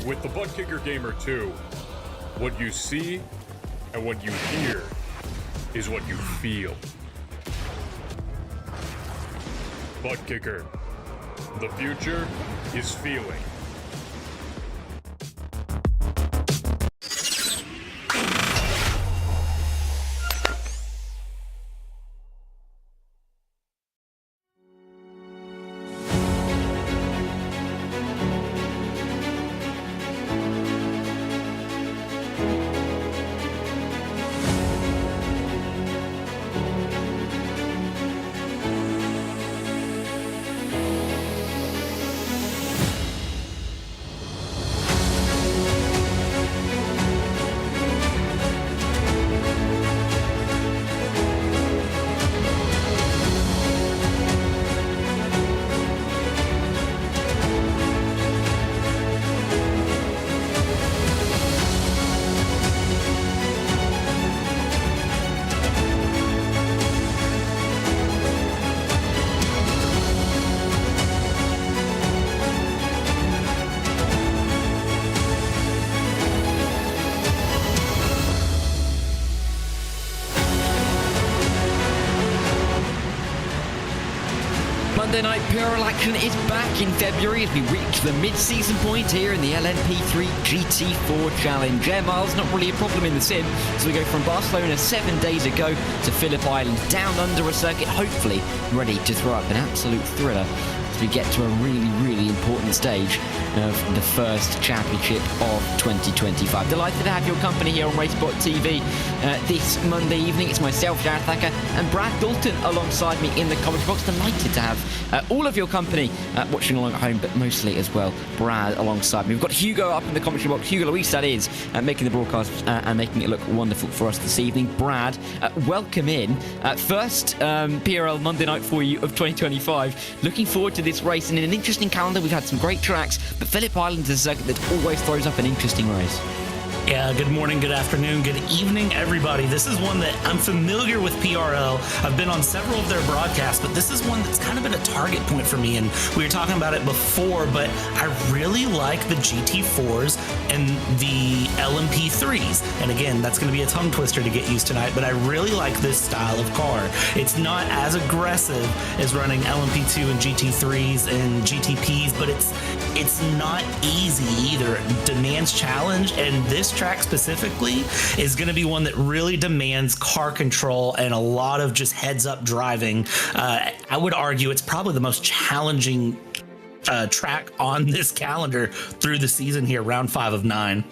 With the Butt Kicker Gamer 2, what you see and what you hear is what you feel. Butt Kicker. The future is feeling. Monday night PRL action is back in February as we reach the mid-season point here in the LMP3 GT4 Challenge. Air miles not really a problem in the sim, so we go from Barcelona 7 days ago to Phillip Island, down under a circuit, hopefully ready to throw up an absolute thriller as we get to a really important stage of the first championship of 2025. Delighted to have your company here on RaceSpotTV this Monday evening. It's myself, Jared Thacker, and Brad Dalton alongside me in the commentary box. Delighted to have all of your company watching along at home, but mostly as well Brad alongside me. We've got Hugo up in the commentary box. Hugo Luis, that is, making the broadcast and making it look wonderful for us this evening. Brad, welcome in. First PRL Monday night for you of 2025. Looking forward to this race, and in an interesting calendar, we've had some great tracks, but Phillip Island is a circuit that always throws up an interesting race. Yeah, good morning, good afternoon, good evening, everybody. This is one that I'm familiar with PRL. I've been on several of their broadcasts, but this is one that's kind of been a target point for me, and we were talking about it before, but I really like the GT4s and the LMP3s. And again, that's going to be a tongue twister to get used tonight, but I really like this style of car. It's not as aggressive as running LMP2 and GT3s and GTPs, but it's not easy either. It demands challenge, and this track specifically is going to be one that really demands car control and a lot of just heads-up driving. I would argue it's probably the most challenging track on this calendar through the season here, round 5 of 9.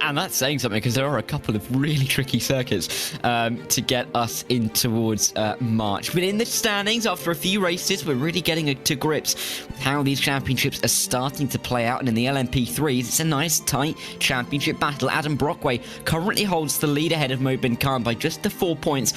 And that's saying something, because there are a couple of really tricky circuits to get us in towards March. But in the standings, after a few races, we're really getting to grips with how these championships are starting to play out. And in the LMP3s, it's a nice, tight championship battle. Adam Brockway currently holds the lead ahead of Mo Bin Khan by just the 4 points.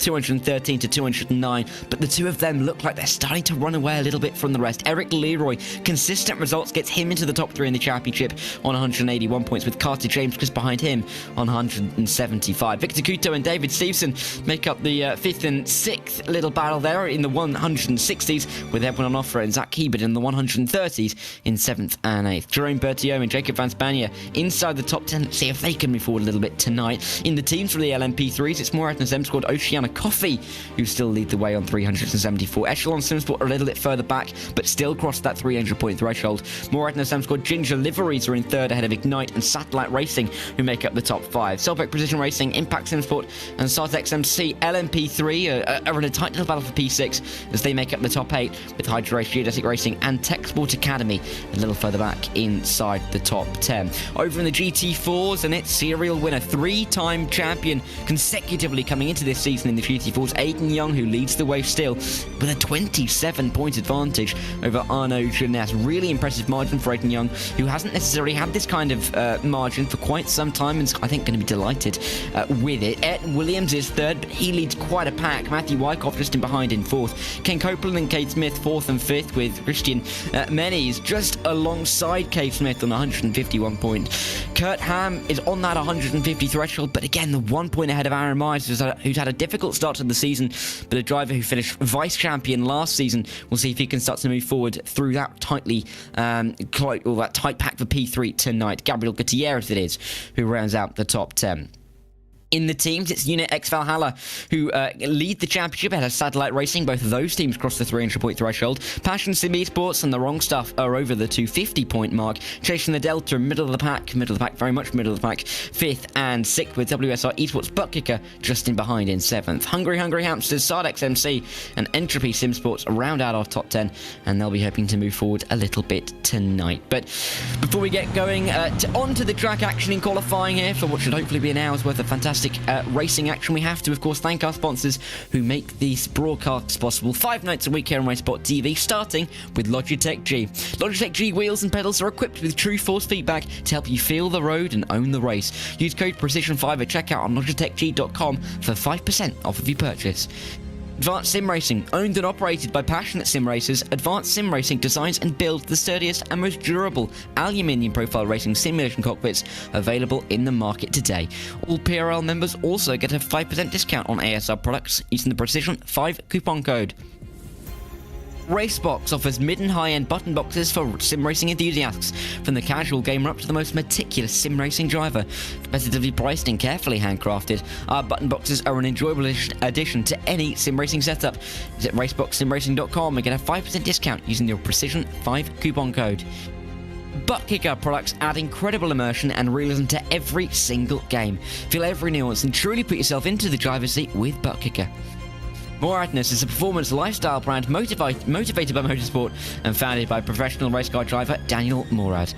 213 to 209, but the two of them look like they're starting to run away a little bit from the rest. Eric Leroy, consistent results, gets him into the top 3 in the championship on 181 points, with Carter James just behind him on 175. Victor Couto and David Stevenson make up the 5th and 6th little battle there in the 160s, with Edwin on offer and Zach Hebert in the 130s in 7th and 8th. Jerome Bertillon and Jacob Van Spania inside the top 10. Let's see if they can move forward a little bit tonight. In the teams for the LMP3s, it's Morat and Sem squad Oceana Coffee who still lead the way on 374. Echelon Simsport are a little bit further back, but still crossed that 300 point threshold. Morat and Sem squad Ginger Liveries are in 3rd ahead of Ignite and Satellite Racing, who make up the top 5. Selbek Precision Racing, Impact Simsport and Sartex MC LMP3 are in a tight little battle for P6 as they make up the top 8, with Hydro Race, Geodetic Racing and Tech Sport Academy a little further back inside the top 10. Over in the GT4s, and its serial winner, 3-time champion consecutively coming into this season in the GT4s, Aiden Young, who leads the way still with a 27-point advantage over Arnaud Jeunesse. Really impressive margin for Aiden Young, who hasn't necessarily had this kind of margin for quite some time, and is, I think, going to be delighted with it. Ed Williams is 3rd, but he leads quite a pack. Matthew Wyckoff just in behind in 4th. Ken Copeland and Kate Smith 4th and 5th, with Christian Menes just alongside Kate Smith on 151 point. Kurt Ham is on that 150 threshold, but again, the 1 point ahead of Aaron Myers, who's had a difficult difficult start to the season, but a driver who finished vice champion last season, we'll see if he can start to move forward through that tight pack for P3 tonight. Gabriel Gutierrez it is, who rounds out the top 10. In the teams, it's Unit X Valhalla who lead the championship ahead of Satellite Racing. Both of those teams cross the 300-point threshold. Passion Sim Esports and the Wrong Stuff are over the 250-point mark. Chasing the Delta, middle of the pack, very much middle of the pack. 5th and 6th with WSR Esports Butt Kicker just in behind in 7th. Hungry Hamsters, Sardex MC and Entropy Sim Sports round out our top 10, and they'll be hoping to move forward a little bit tonight. But before we get going, on to the track action in qualifying here for what should hopefully be an hour's worth of fantastic racing action. We have to, of course, thank our sponsors who make these broadcasts possible 5 nights a week here on RaceSpotTV, starting with Logitech G. Logitech G wheels and pedals are equipped with true force feedback to help you feel the road and own the race. Use code Precision5 at checkout on logitechg.com for 5% off of your purchase. Advanced Sim Racing, owned and operated by passionate sim racers, Advanced Sim Racing designs and builds the sturdiest and most durable aluminium profile racing simulation cockpits available in the market today. All PRL members also get a 5% discount on ASR products using the Precision 5 coupon code. Racebox offers mid and high-end button boxes for sim racing enthusiasts, from the casual gamer up to the most meticulous sim racing driver. Competitively priced and carefully handcrafted, our button boxes are an enjoyable addition to any sim racing setup. Visit raceboxsimracing.com and get a 5% discount using your Precision 5 coupon code. Butt Kicker products add incredible immersion and realism to every single game. Feel every nuance and truly put yourself into the driver's seat with Butt Kicker. Moradness is a performance lifestyle brand motivated by motorsport and founded by professional race car driver Daniel Morad.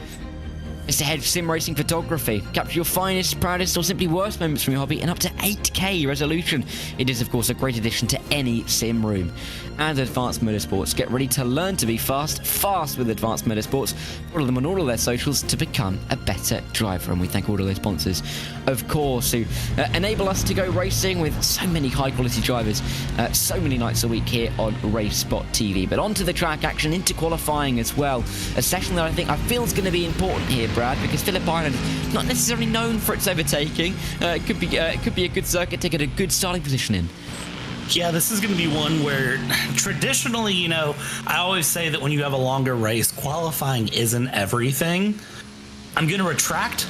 It's the head of sim racing photography. Capture your finest, proudest, or simply worst moments from your hobby in up to 8K resolution. It is, of course, a great addition to any sim room. And Advanced Motorsports. Get ready to learn to be fast with Advanced Motorsports. Follow them on all of their socials to become a better driver. And we thank all of their sponsors, of course, who enable us to go racing with so many high-quality drivers, so many nights a week here on RaceSpotTV. But on to the track action, into qualifying as well. A session that I feel is going to be important here, Brad, because Phillip Island is not necessarily known for its overtaking. It could be a good circuit to get a good starting position in. Yeah, this is going to be one where traditionally, I always say that when you have a longer race, qualifying isn't everything. I'm going to retract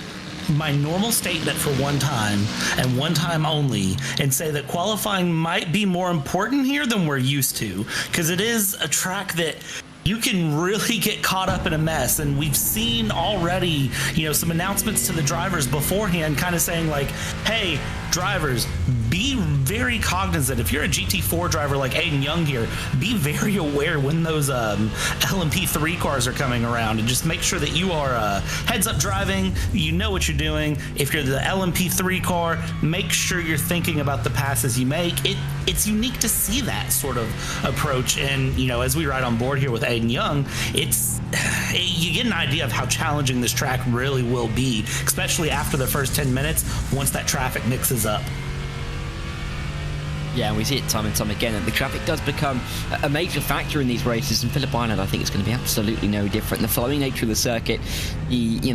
my normal statement for one time and one time only and say that qualifying might be more important here than we're used to, because it is a track that you can really get caught up in a mess. And we've seen already, some announcements to the drivers beforehand kind of saying like, hey, drivers, be very cognizant. If you're a GT4 driver like Aiden Young here, be very aware when those LMP3 cars are coming around, and just make sure that you are heads up driving, you know what you're doing. If you're the LMP3 car, make sure you're thinking about the passes you make. It's unique to see that sort of approach. And, as we ride on board here with Aiden Young, you get an idea of how challenging this track really will be, especially after the first 10 minutes, once that traffic mixes up. Yeah, and we see it time and time again, that the traffic does become a major factor in these races, and Phillip Island, I think, it's going to be absolutely no different. The flowing nature of the circuit,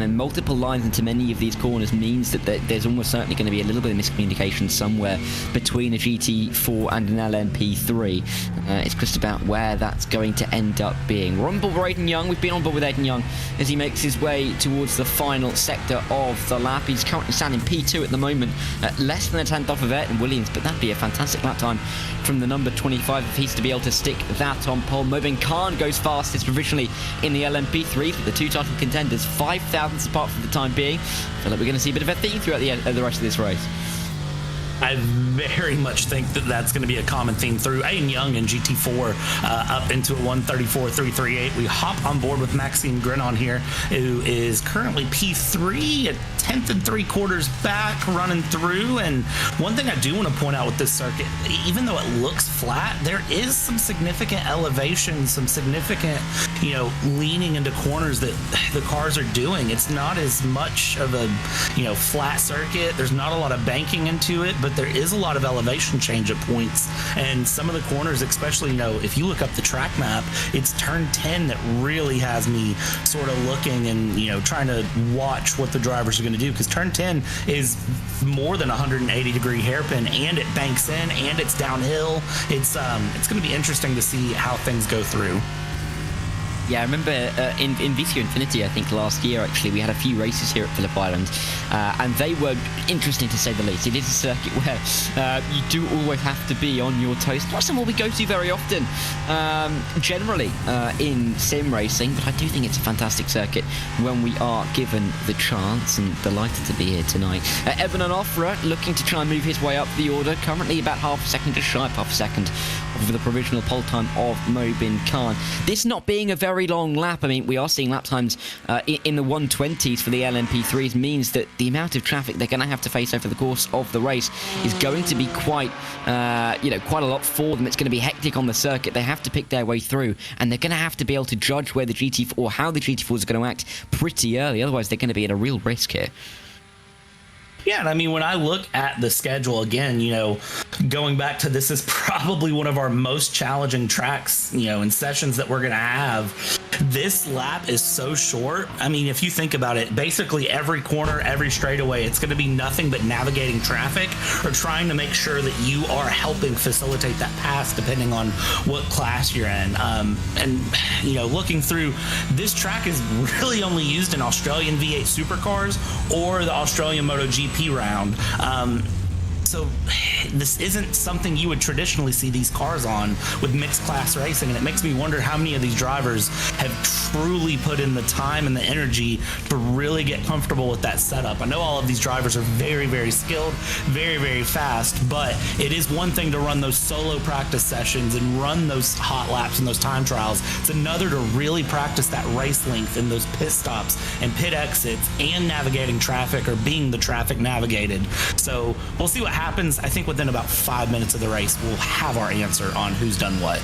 multiple lines into many of these corners means that there's almost certainly going to be a little bit of miscommunication somewhere between a GT4 and an LMP3. It's just about where that's going to end up being. We're on board with Aiden Young. We've been on board with Aiden Young as he makes his way towards the final sector of the lap. He's currently standing P2 at the moment, less than a tenth off of Ayrton Williams, but that'd be a fantastic lap time from the number 25 if he's to be able to stick that on pole. Mobin Khan goes fastest provisionally in the LMP3 for the two title contenders, 5 thousandths apart for the time being. I feel like we're going to see a bit of a theme throughout the rest of this race. I very much think that that's going to be a common theme through Aiden Young and GT4 up into a 134.338. We hop on board with Maxime Grenon here, who is currently P3, a tenth and 3/4 back running through. And one thing I do want to point out with this circuit, even though it looks flat, there is some significant elevation, some significant leaning into corners that the cars are doing. It's not as much of a, flat circuit. There's not a lot of banking into it, but there is a lot of elevation change at points. And some of the corners, especially, if you look up the track map, it's turn 10 that really has me sort of looking and, trying to watch what the drivers are going to do, because turn 10 is more than 180-degree hairpin, and it banks in, and it's downhill. It's going to be interesting to see how things go through. Yeah, I remember in VCU Infinity, I think last year, actually, we had a few races here at Phillip Island, and they were interesting to say the least. It is a circuit where you do always have to be on your toes. Not somewhere we go to very often, generally in sim racing, but I do think it's a fantastic circuit when we are given the chance, and delighted to be here tonight. Evan and Offra looking to try and move his way up the order, currently about half a second, just shy of half a second over the provisional pole time of Mobin Khan. This not being a very long lap, I mean, we are seeing lap times in the 120s for the LMP3s, means that the amount of traffic they're going to have to face over the course of the race is going to be quite a lot for them. It's going to be hectic on the circuit. They have to pick their way through, and they're going to have to be able to judge where the GT4 or how the GT4s are going to act pretty early. Otherwise, they're going to be at a real risk here. Yeah, and I mean, when I look at the schedule again, going back to this is probably one of our most challenging tracks, in sessions that we're going to have. This lap is so short. I mean, if you think about it, basically every corner, every straightaway, it's going to be nothing but navigating traffic or trying to make sure that you are helping facilitate that pass depending on what class you're in. Looking through, this track is really only used in Australian V8 supercars or the Australian MotoGP round. So this isn't something you would traditionally see these cars on with mixed class racing, and it makes me wonder how many of these drivers have truly put in the time and the energy to really get comfortable with that setup. I know all of these drivers are very, very skilled, very, very fast, but it is one thing to run those solo practice sessions and run those hot laps and those time trials. It's another to really practice that race length and those pit stops and pit exits and navigating traffic or being the traffic navigated. So we'll see what happens. I think within about 5 minutes of the race, we'll have our answer on who's done what.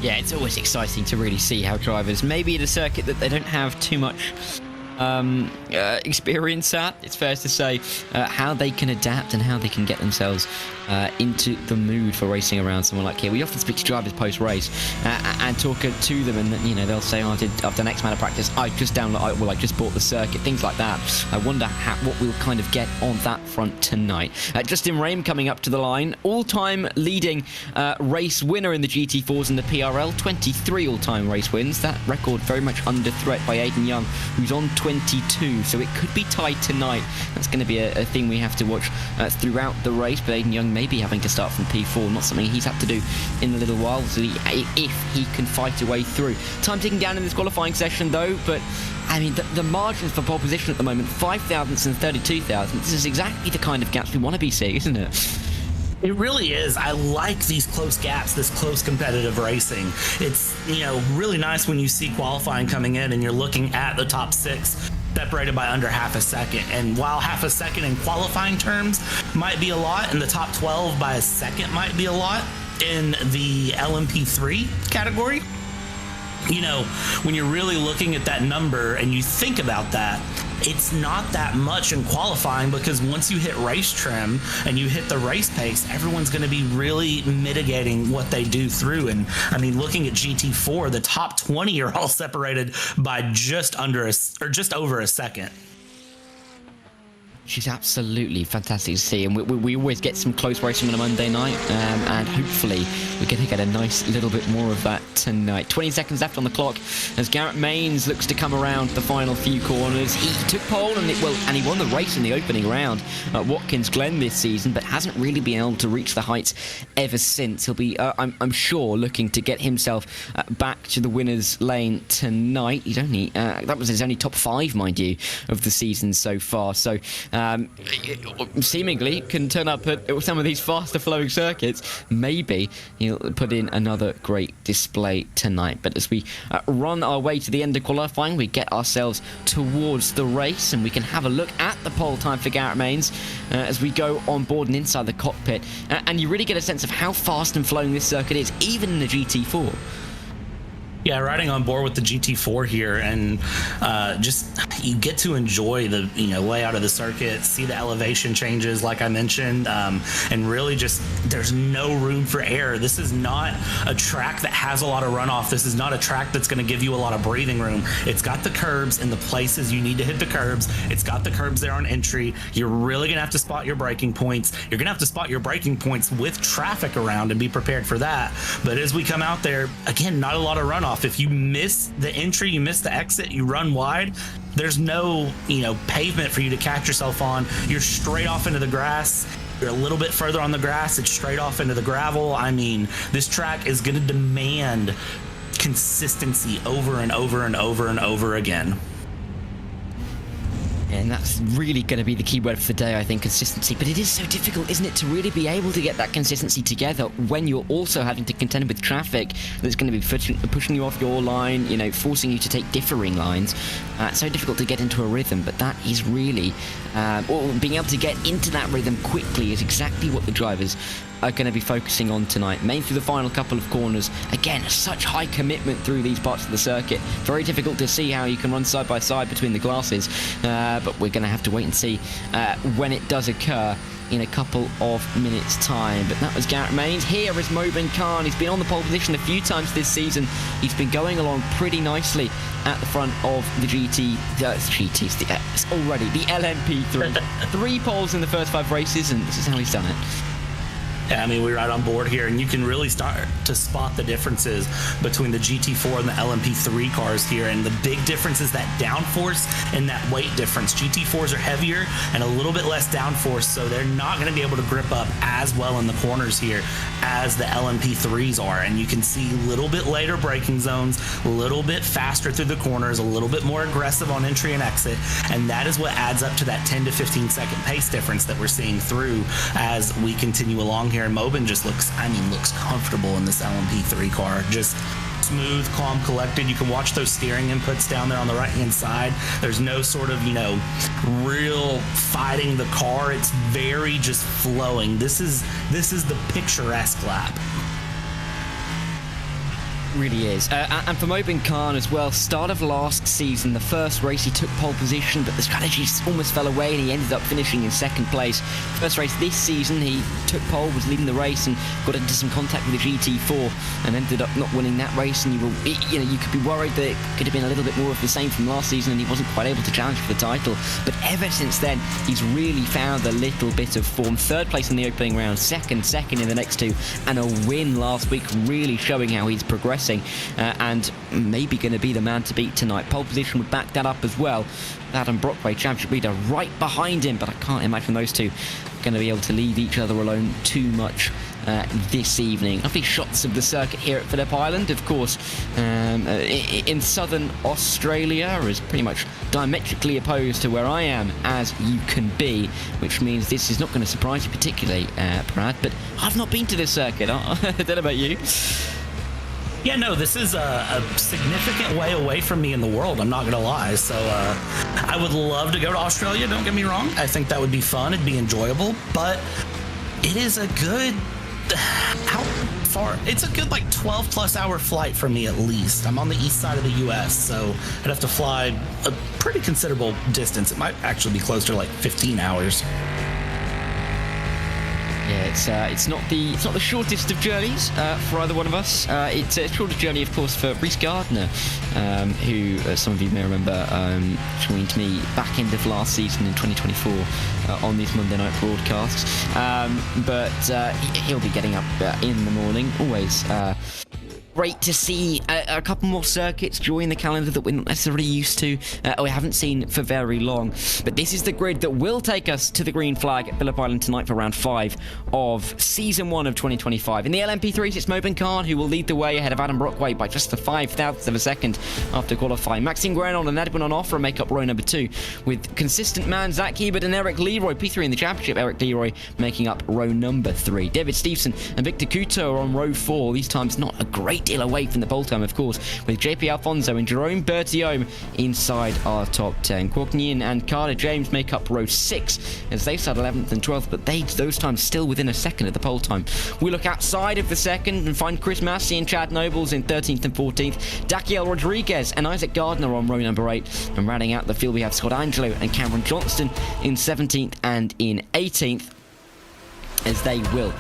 Yeah, it's always exciting to really see how drivers, maybe at a circuit that they don't have too much experience at, it's fair to say, how they can adapt and how they can get themselves into the mood for racing around someone like here. We often speak to drivers post-race and talk to them, and they'll say, I've done X amount of practice, I just bought the circuit, things like that. I wonder what we'll kind of get on that front tonight. Justin Rame coming up to the line, all-time leading race winner in the GT4s and the PRL, 23 all-time race wins. That record very much under threat by Aiden Young, who's on 22, so it could be tied tonight. That's going to be a thing we have to watch throughout the race, but Aiden Young may be having to start from P4, not something he's had to do in a little while, so if he can fight a way through. Time ticking down in this qualifying session though, but I mean, the margins for pole position at the moment, 5 thousandths and 32 thousandths, this is exactly the kind of gaps we want to be seeing, isn't it? It really is. I like these close gaps, this close competitive racing. It's, really nice when you see qualifying coming in and you're looking at the top 6 separated by under half a second. And while half a second in qualifying terms might be a lot, in the top 12 by a second might be a lot in the LMP3 category. When you're really looking at that number and you think about that, it's not that much in qualifying, because once you hit race trim and you hit the race pace, everyone's going to be really mitigating what they do through. And I mean, looking at GT4, the top 20 are all separated by just over a second. She's absolutely fantastic to see, and we always get some close racing on a Monday night, and hopefully we're going to get a nice little bit more of that tonight. 20 seconds left on the clock as Garrett Maines looks to come around the final few corners. He took pole and he won the race in the opening round at Watkins Glen this season, but hasn't really been able to reach the heights ever since. He'll be, I'm sure, looking to get himself back to the winner's lane tonight. He's only that was his only top 5, mind you, of the season so far. So seemingly can turn up at some of these faster flowing circuits. Maybe he'll put in another great display tonight. But as we run our way to the end of qualifying, we get ourselves towards the race, and we can have a look at the pole time for Garrett Maines as we go on board and inside the cockpit, and you really get a sense of how fast and flowing this circuit is, even in the GT4. Yeah, riding on board with the GT4 here, and just you get to enjoy the layout of the circuit, see the elevation changes like I mentioned, and really just there's no room for error. This is not a track that has a lot of runoff. This is not a track that's going to give you a lot of breathing room. It's got the curbs in the places you need to hit the curbs. It's got the curbs there on entry. You're really going to have to spot your braking points. You're going to have to spot your braking points with traffic around and be prepared for that. But as we come out there, again, not a lot of runoff. If you miss the entry, you miss the exit, you run wide, there's no, pavement for you to catch yourself on. You're straight off into the grass. You're a little bit further on the grass, it's straight off into the gravel. I mean, this track is going to demand consistency over and over and over and over again. And that's really going to be the key word for the day, I think, consistency. But it is so difficult, isn't it, to really be able to get that consistency together when you're also having to contend with traffic that's going to be pushing you off your line, forcing you to take differing lines. It's so difficult to get into a rhythm, but that is really, or being able to get into that rhythm quickly is exactly what the drivers are going to be focusing on tonight, mainly through the final couple of corners. Again, such high commitment through these parts of the circuit. Very difficult to see how you can run side by side between the glasses, but we're going to have to wait and see when it does occur in a couple of minutes' time. But that was Garrett Maines. Here is Mobin Khan. He's been on the pole position a few times this season. He's been going along pretty nicely at the front of the LMP3. 3 poles in the first 5 races, and this is how he's done it. Yeah, I mean, we're right on board here, and you can really start to spot the differences between the GT4 and the LMP3 cars here, and the big difference is that downforce and that weight difference. GT4s are heavier and a little bit less downforce, so they're not going to be able to grip up as well in the corners here as the LMP3s are, and you can see a little bit later braking zones, a little bit faster through the corners, a little bit more aggressive on entry and exit, and that is what adds up to that 10 to 15 second pace difference that we're seeing through as we continue along here. And Mobin just looks comfortable in this LMP3 car. Just smooth, calm, collected. You can watch those steering inputs down there on the right-hand side. There's no sort of, real fighting the car. It's very just flowing. This is the picturesque lap. Really is. And for Mobin Khan as well, start of last season, the first race he took pole position, but the strategy almost fell away and he ended up finishing in 2nd place. First race this season, he took pole, was leading the race, and got into some contact with the GT4 and ended up not winning that race. And you could be worried that it could have been a little bit more of the same from last season and he wasn't quite able to challenge for the title. But ever since then, he's really found a little bit of form. 3rd place in the opening round, second in the next 2, and a win last week, really showing how he's progressing. And maybe going to be the man to beat tonight. Pole position would back that up as well. Adam Brockway, championship leader, right behind him, but I can't imagine those two are going to be able to leave each other alone too much this evening. Lovely shots of the circuit here at Phillip Island, of course. In southern Australia is pretty much diametrically opposed to where I am as you can be, which means this is not going to surprise you particularly, Brad, but I've not been to this circuit. I don't know about you. Yeah, no, this is a significant way away from me in the world, I'm not going to lie. So I would love to go to Australia, don't get me wrong. I think that would be fun, it'd be enjoyable, but it is a good... How far? It's a good 12 plus hour flight for me at least. I'm on the east side of the US, so I'd have to fly a pretty considerable distance. It might actually be closer to 15 hours. Yeah, it's not the shortest of journeys for either one of us. It's a shorter journey, of course, for Reece Gardner, who some of you may remember joined me back end of last season in 2024 on these Monday night broadcasts. But he'll be getting up in the morning. Always great to see a couple more circuits join the calendar that we're not necessarily used to, or we haven't seen for very long. But this is the grid that will take us to the green flag at Phillip Island tonight for round 5 of season 1 of 2025. In the LMP3s, it's Mobin Khan who will lead the way ahead of Adam Brockway by just the 0.005 of a second after qualifying. Maxime Guerin and Edwin on offer make up row number 2, with consistent man Zach Hebert and Eric Leroy, P3 in the championship, Eric Leroy making up row number 3. David Stevenson and Victor Couto are on row 4. These times not a great deal away from the pole time, of course, with JP Alfonso and Jerome Bertiome inside our top 10. Quagnian and Carter James make up row 6 as they start 11th and 12th, but those times still within a second of the pole time. We look outside of the second and find Chris Massey and Chad Nobles in 13th and 14th, Dakiel Rodriguez and Isaac Gardner on row number 8, and rounding out the field we have Scott Angelo and Cameron Johnston in 17th and in 18th, as they will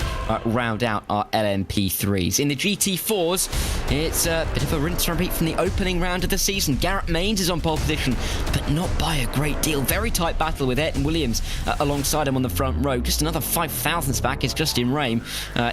round out our LMP3s. In the GT4s, it's a bit of a rinse and repeat from the opening round of the season. Garrett Maines is on pole position, but not by a great deal. Very tight battle with Ayrton Williams alongside him on the front row. Just another 5,000ths back is Justin Rame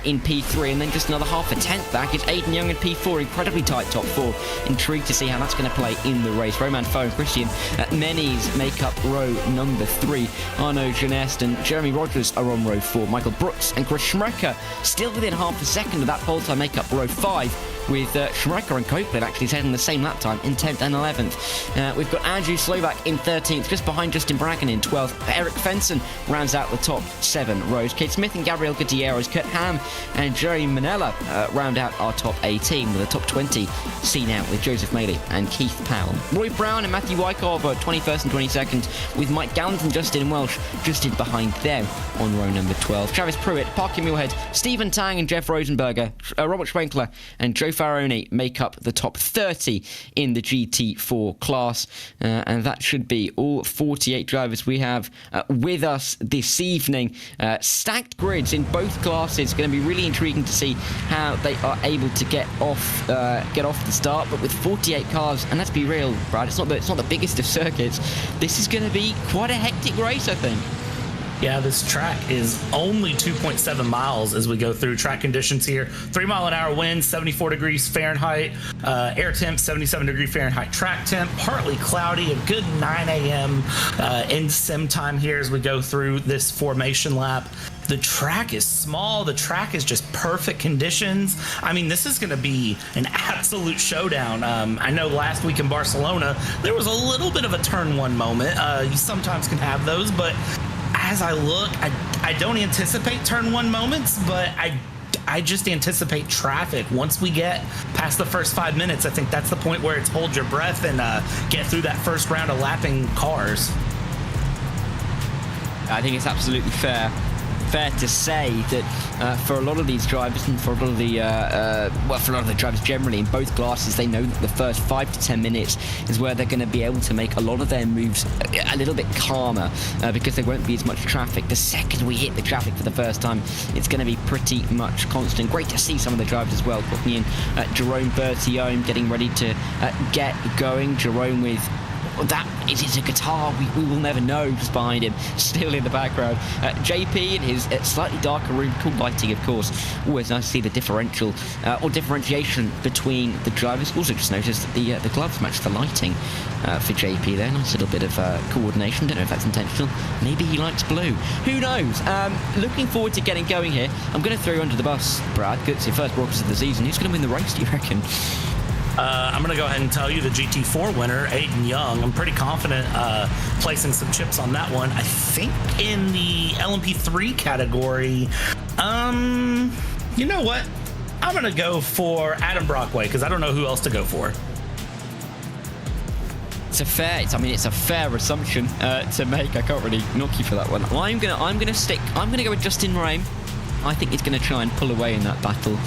in P3, and then just another half a tenth back is Aiden Young in P4. Incredibly tight top 4. Intrigued to see how that's going to play in the race. Roman Foe and Christian Menes make up row number 3. Arnaud Genest and Jeremy Rogers are on row 4. Michael Brooks and Chris Schmecker still within half a second of that pole time make up row 5, with Schmecker and Copeland actually taking the same lap time in 10th and 11th. We've got Andrew Slovak in 13th, just behind Justin Bracken in 12th. Eric Fenson rounds out the top 7 rows. Kate Smith and Gabriel Gutierrez, Kurt Ham and Jerry Manella round out our top 18, with the top 20 seen out with Joseph Maley and Keith Powell. Roy Brown and Matthew Wyckoff are 21st and 22nd, with Mike Gallant and Justin Welsh just in behind them on row number 12. Travis Pruitt, Parker Muirhead, Stephen Tang and Jeff Rosenberger, Robert Schwenkler and Joe Faroni make up the top 30 in the GT4 class, and that should be all 48 drivers we have with us this evening. Stacked grids in both classes. Going to be really intriguing to see how they are able to get off the start, but with 48 cars, and let's be real, Brad, it's not the biggest of circuits. This is going to be quite a hectic race, I think. Yeah, this track is only 2.7 miles as we go through track conditions here. 3 mile an hour wind, 74 degrees Fahrenheit, air temp, 77 degree Fahrenheit track temp, partly cloudy, a good 9 a.m. In sim time here as we go through this formation lap. The track is small. The track is just perfect conditions. I mean, this is going to be an absolute showdown. I know last week in Barcelona, there was a little bit of a turn 1 moment. You sometimes can have those, but as I look, I don't anticipate turn 1 moments, but I just anticipate traffic. Once we get past the first 5 minutes, I think that's the point where it's hold your breath and get through that first round of lapping cars. I think it's absolutely fair to say that for a lot of these drivers, and for a lot of the drivers generally in both classes, they know that the first 5 to 10 minutes is where they're going to be able to make a lot of their moves a little bit calmer, because there won't be as much traffic. The second we hit the traffic for the first time, it's going to be pretty much constant. Great to see some of the drivers as well. Courtney and Jerome Bertiome getting ready to get going. Jerome with is it a guitar? We will never know, just behind him, still in the background. JP in his slightly darker room, cool lighting, of course. Always nice to see the differential or differentiation between the drivers. Also just noticed that the gloves match the lighting for JP there. Nice little bit of coordination. Don't know if that's intentional. Maybe he likes blue. Who knows? Looking forward to getting going here. I'm going to throw you under the bus, Brad. It's your first broadcast of the season. Who's going to win the race, do you reckon? I'm going to go ahead and tell you the GT4 winner, Aiden Young. I'm pretty confident placing some chips on that one. I think in the LMP3 category, you know what? I'm going to go for Adam Brockway because I don't know who else to go for. It's a fair assumption to make. I can't really knock you for that one. I'm gonna go with Justin Rame. I think he's going to try and pull away in that battle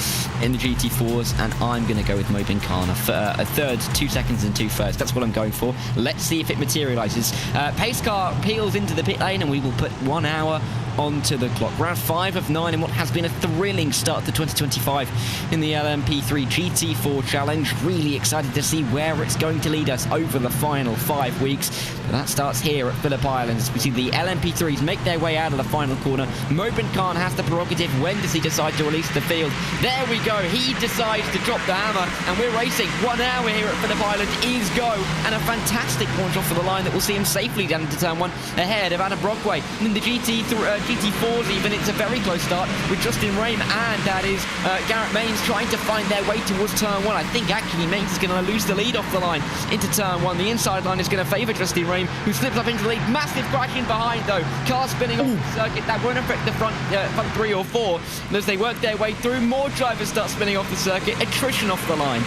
in the GT4s, and I'm going to go with Mobin Kana for a third, 2 seconds and 2 firsts. That's what I'm going for. Let's see if it materialises. Pace car peels into the pit lane, and we will put 1 hour onto the clock. Round 5 of 9 in what has been a thrilling start to 2025 in the LMP3 GT4 Challenge. Really excited to see where it's going to lead us over the final 5 weeks. But that starts here at Phillip Islands. We see the LMP3s make their way out of the final corner. Mobin Khan has the prerogative. When does he decide to release the field? There we go. He decides to drop the hammer, and we're racing. 1 hour here at Phillip Island is go, and a fantastic launch off of the line that will see him safely down into turn 1 ahead of Adam Brockway. And in the GT4s even. It's a very close start with Justin Rame and that is Garrett Maines trying to find their way towards turn 1. I think actually Maines is going to lose the lead off the line into turn 1. The inside line is going to favour Justin Rame, who slips up into the lead. Massive crash in behind though. Car spinning off the circuit. That won't affect the front 3 or 4. And as they work their way through, more drivers start spinning off the circuit. Attrition off the line.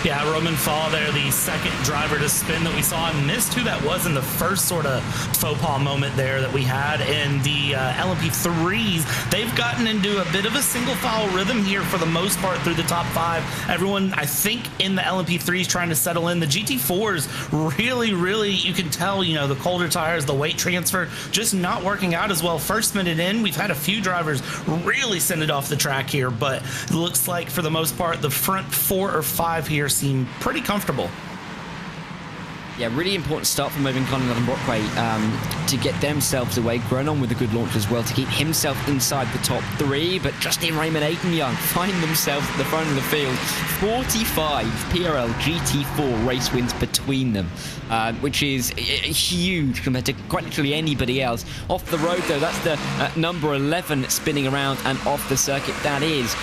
Yeah, Roman Fall there, the second driver to spin that we saw. I missed who that was in the first sort of faux pas moment there that we had in the LMP3s. They've gotten into a bit of a single file rhythm here for the most part through the top 5. Everyone, I think, in the LMP3s trying to settle in. The GT4s really, you can tell, you know, the colder tires, the weight transfer, just not working out as well. First minute in, we've had a few drivers really send it off the track here, but it looks like for the most part, the front 4 or 5 here seem pretty comfortable. Yeah, really important start for Moben Khan and Adam Brockway to get themselves away. Grenon with a good launch as well to keep himself inside the top 3. But Justin Raymond, Aiden Young find themselves at the front of the field. 45 PRL GT4 race wins between them, which is huge compared to quite literally anybody else. Off the road, though, that's the number 11 spinning around and off the circuit. That is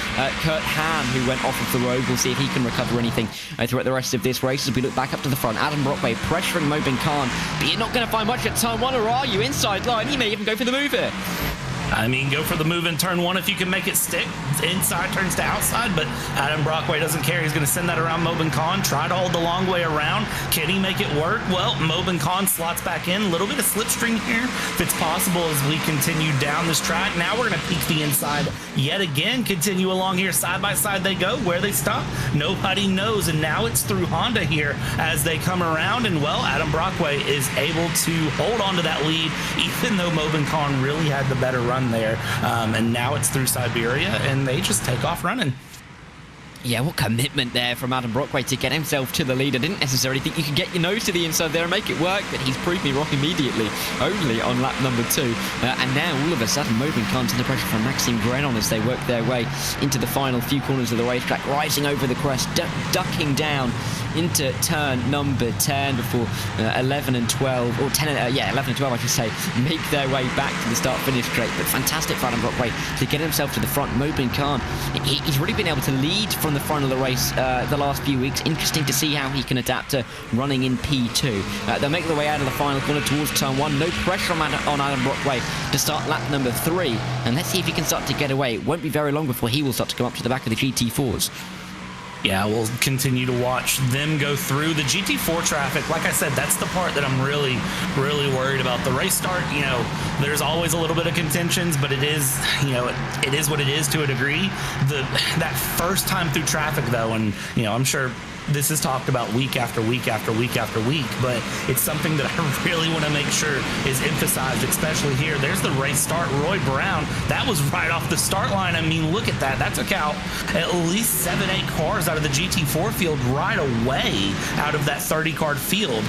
Kurt Ham, who went off of the road. We'll see if he can recover anything throughout the rest of this race as we look back up to the front. Adam Brockway pressuring Moben Khan, but you're not going to find much at turn 1, or are you? Inside line, he may even go for the move here. I mean, go for the move in turn 1 if you can make it stick. Inside turns to outside, but Adam Brockway doesn't care. He's going to send that around Moben Khan, try to hold the long way around. Can he make it work? Well, Moben Khan slots back in. A little bit of slipstream here, if it's possible, as we continue down this track. Now we're going to peek the inside yet again. Continue along here. Side by side they go. Where they stop, nobody knows. And now it's through Honda here as they come around. And, well, Adam Brockway is able to hold on to that lead, even though Moben Khan really had the better run there, and now it's through Siberia and they just take off running. Yeah, what commitment there from Adam Brockway to get himself to the lead. I didn't necessarily think you could get your nose to the inside there and make it work, but he's proved me wrong immediately, only on lap number 2. And now, all of a sudden, Moben Khan's under pressure from Maxime Grenon as they work their way into the final few corners of the racetrack, rising over the crest, ducking down into turn number 10 before 11 and 12, or 10 and, 11 and 12, I should say, make their way back to the start-finish straight. But fantastic for Adam Brockway to get himself to the front. Moben Khan, he's really been able to lead from the front of the race the last few weeks. Interesting to see how he can adapt to running in P2. They'll make their way out of the final corner towards turn 1. No pressure on Adam Brockway to start lap number 3. And let's see if he can start to get away. It won't be very long before he will start to come up to the back of the GT4s. Yeah, we'll continue to watch them go through the GT4 traffic. Like I said, that's the part that I'm really worried about. The race start, you know, there's always a little bit of contentions, but it is, you know, it is what it is to a degree. That first time through traffic, though, and, you know, I'm sure this is talked about week after week after week after week, but it's something that I really want to make sure is emphasized, especially here. There's the race start. Roy Brown, that was right off the start line. I mean, look at that. That took out at least 7-8 cars out of the GT4 field right away out of that 30-car field.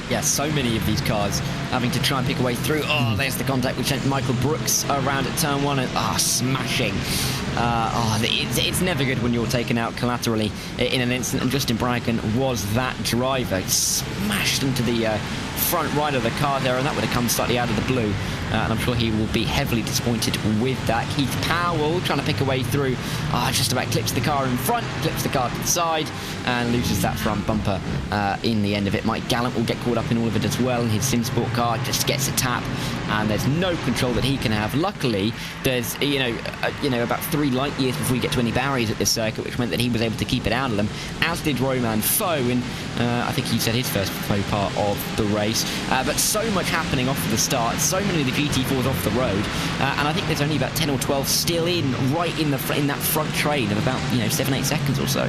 Yeah, so many of these cars having to try and pick a way through. Oh, there's the contact which sent Michael Brooks around at turn 1 and smashing. It's never good when you're taken out collaterally in an instant, and Justin Bracken was that driver. Smashed into the front right of the car there, and that would have come slightly out of the blue. And I'm sure he will be heavily disappointed with that. Keith Powell trying to pick a way through. Just about clips the car in front, clips the car to the side, and loses that front bumper in the end of it. Mike Gallant will get caught up in all of it as well. His SimSport car just gets a tap, and there's no control that he can have. Luckily, there's about 3 light years before you get to any barriers at this circuit, which meant that he was able to keep it out of them, as did Roman Foe, and I think he said his first faux part of the race. But so much happening off the start, so many of the GT4s off the road, and I think there's only about 10 or 12 still right in that front train of about 7-8 seconds or so.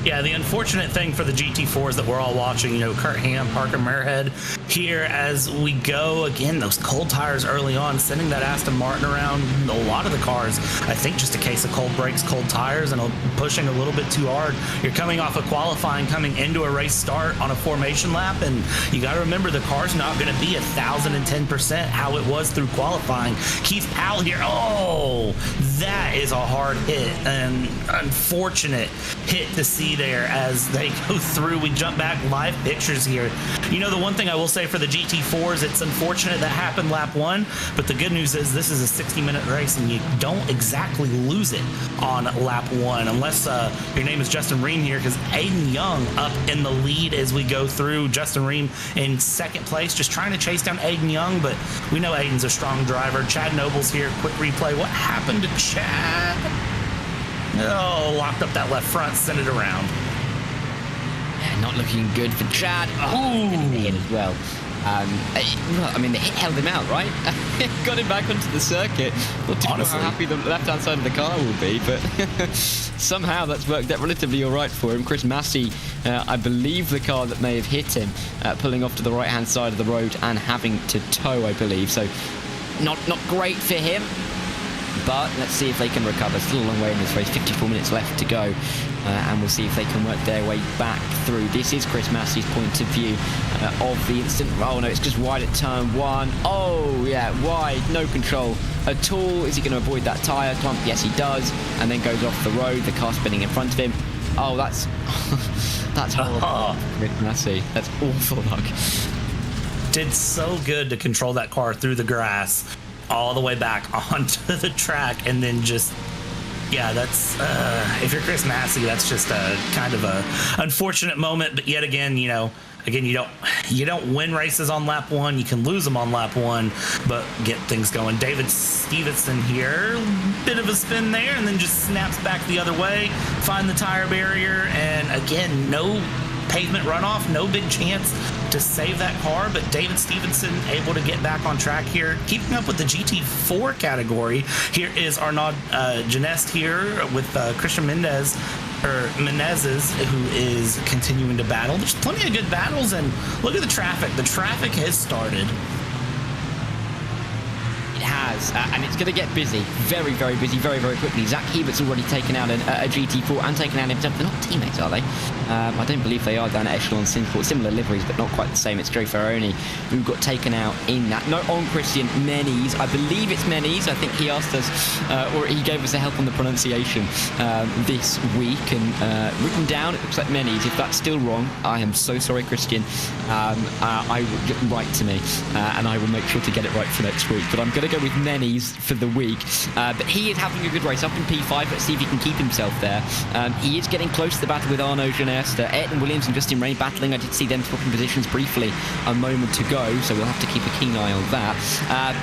Yeah, the unfortunate thing for the GT4s that we're all watching, Kurt Ham, Parker Muirhead, here as we go, again, those cold tires early on, sending that Aston Martin around a lot of the cars. I think just a case of cold brakes, cold tires, and pushing a little bit too hard. You're coming off of qualifying, coming into a race start on a formation lap, and you got to remember the car's not going to be 1,010% how it was through qualifying. Keith Powell here, that that is a hard hit, an unfortunate hit to see there as they go through. We jump back, live pictures here. You know, the one thing I will say for the GT4s, it's unfortunate that happened lap 1, but the good news is this is a 60-minute race and you don't exactly lose it on lap 1 unless your name is Justin Ream here, because Aiden Young up in the lead as we go through. Justin Ream in second place, just trying to chase down Aiden Young, but we know Aiden's a strong driver. Chad Noble's here. Quick replay. What happened to Chad? Oh, locked up that left front, sent it around. Yeah, not looking good for Chad. Oh, hit as well. I mean, the hit held him out, right? Got him back onto the circuit. Not too sure how happy the left-hand side of the car will be, but somehow that's worked out relatively all right for him. Chris Massey, I believe the car that may have hit him, pulling off to the right-hand side of the road and having to tow, I believe. So not great for him, but let's see if they can recover. Still a long way in this race, 54 minutes left to go. And we'll see if they can work their way back through. This is Chris Massey's point of view of the incident. Oh no, it's just wide at turn 1. Oh yeah, wide, no control at all. Is he going to avoid that tyre clump? Yes, he does. And then goes off the road, the car spinning in front of him. Oh, that's that's horrible. Chris Massey, that's awful luck. Did so good to control that car through the grass all the way back onto the track, and then just, yeah, that's if you're Chris Massey, that's just a kind of a unfortunate moment. But yet again, you don't win races on lap 1. You can lose them on lap 1, but get things going. David Stevenson here, bit of a spin there, and then just snaps back the other way, find the tire barrier, and again, no pavement runoff, no big chance to save that car, but David Stevenson able to get back on track here. Keeping up with the GT4 category, here is Arnaud Genest here with Christian Menezes, who is continuing to battle. There's plenty of good battles, and look at the traffic. The traffic has started. It has, and it's going to get busy, very, very busy, very, very quickly. Zach Hebert's already taken out a GT4 and taken out himself. They're not teammates, are they? I don't believe they are down at Echelon Synsport. Similar liveries, but not quite the same. It's Joe Ferroni who got taken out in that. No, on Christian Menezes. I believe it's Menezes. I think he asked us, or he gave us a help on the pronunciation this week, and written down, it looks like Menezes. If that's still wrong, I am so sorry, Christian. I will write to me, and I will make sure to get it right for next week. But I'm going to go with Menezes for the week. But he is having a good race up in P5. Let's see if he can keep himself there. He is getting close to the battle with Arnaud Genest. Ayrton Williams and Justin Ray battling. I did see them swapping positions briefly a moment ago, so we'll have to keep a keen eye on that.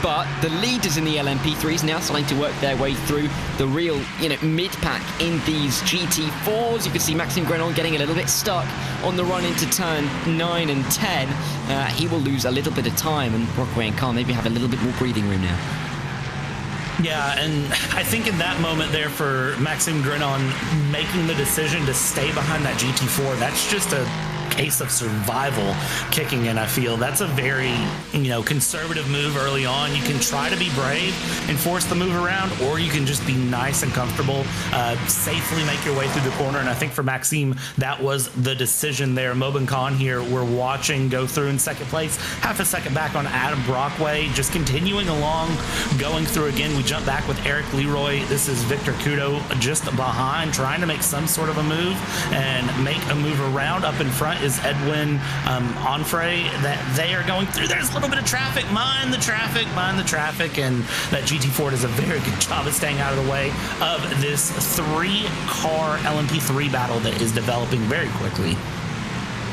But the leaders in the LMP3s now starting to work their way through the real, mid-pack in these GT4s. You can see Maxime Grenon getting a little bit stuck on the run into turn 9 and 10. He will lose a little bit of time, and Brockway and Khan maybe have a little bit more breathing room now. Yeah, and I think in that moment there for Maxime Grenon making the decision to stay behind that GT4, that's just a case of survival kicking in. I feel that's a very conservative move early on. You can try to be brave and force the move around, or you can just be nice and comfortable, safely make your way through the corner. And I think for Maxime, that was the decision there. Mobin Khan here, we're watching go through in second place, half a second back on Adam Brockway, just continuing along, going through again. We jump back with Eric Leroy. This is Victor Kudo just behind, trying to make some sort of a move and make a move around. Up in front is Edwin Onfray, that they are going through. There's a little bit of traffic. Mind the traffic, and that GT4 does a very good job of staying out of the way of this 3-car LMP3 battle that is developing very quickly.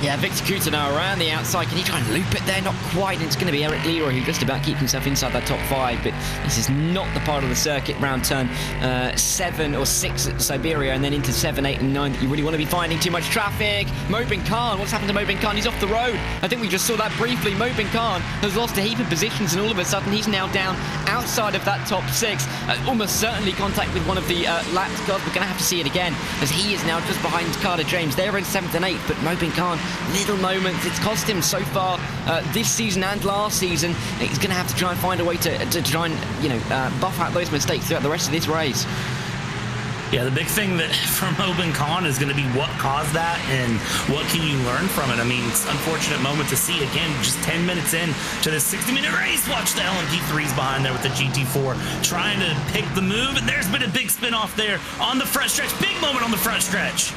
Yeah, Victor Kuta now around the outside. Can he try and loop it there? Not quite. It's going to be Eric Leroy who just about keeps himself inside that top 5, but this is not the part of the circuit round turn 7 or 6 at Siberia, and then into 7, 8 and 9 that you really want to be finding too much traffic. Mobin Khan, what's happened to Mobin Khan? He's off the road. I think we just saw that briefly. Mobin Khan has lost a heap of positions, and all of a sudden he's now down outside of that top 6. Almost certainly contact with one of the laps. God, we're going to have to see it again, as he is now just behind Carter James. They're in 7th and 8th, but Mobin Khan, little moments. It's cost him so far this season and last season. He's going to have to try and find a way to try and buff out those mistakes throughout the rest of this race. Yeah, the big thing that from Open Con is going to be what caused that and what can you learn from it. I mean, it's an unfortunate moment to see. Again, just 10 minutes in to this 60-minute race. Watch the LMP3s behind there with the GT4 trying to pick the move, and there's been a big spin off there on the front stretch. Big moment on the front stretch.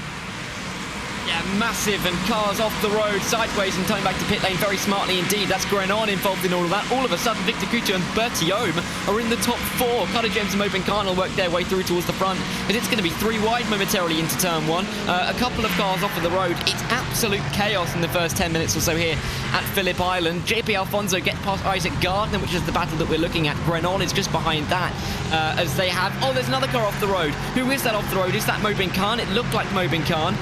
Yeah, massive, and cars off the road sideways and coming back to pit lane very smartly indeed. That's Grenon involved in all of that. All of a sudden, Victor Couto and Bertiome are in the top 4. Carter James and Mobin Khan will work their way through towards the front, but it's going to be 3 wide momentarily into turn 1. A couple of cars off of the road. It's absolute chaos in the first 10 minutes or so here at Phillip Island. JP Alfonso get past Isaac Gardner, which is the battle that we're looking at. Grenon is just behind that as they have... Oh, there's another car off the road. Who is that off the road? Is that Mobin Khan? It looked like Mobin Khan.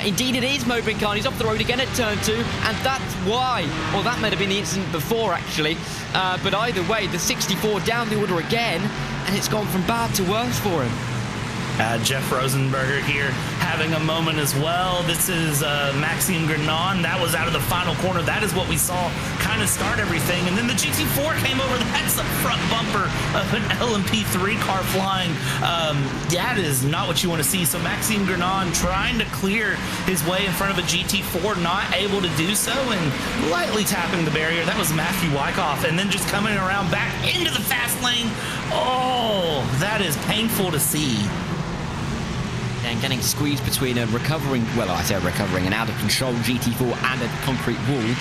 Indeed it is Mobin Khan. He's off the road again at turn 2, and that's why. Well, that might have been the incident before, actually. But either way, the 64 down the order again, and it's gone from bad to worse for him. Jeff Rosenberger here having a moment as well. This is Maxime Grenon. That was out of the final corner. That is what we saw kind of start everything. And then the GT4 came over. That's the front bumper of an LMP3 car flying. That is not what you want to see. So Maxime Grenon trying to clear his way in front of a GT4, not able to do so, and lightly tapping the barrier. That was Matthew Wyckoff. And then just coming around back into the fast lane. Oh, that is painful to see. And getting squeezed between a recovering, well, I say recovering, an out-of-control GT4 and a concrete wall.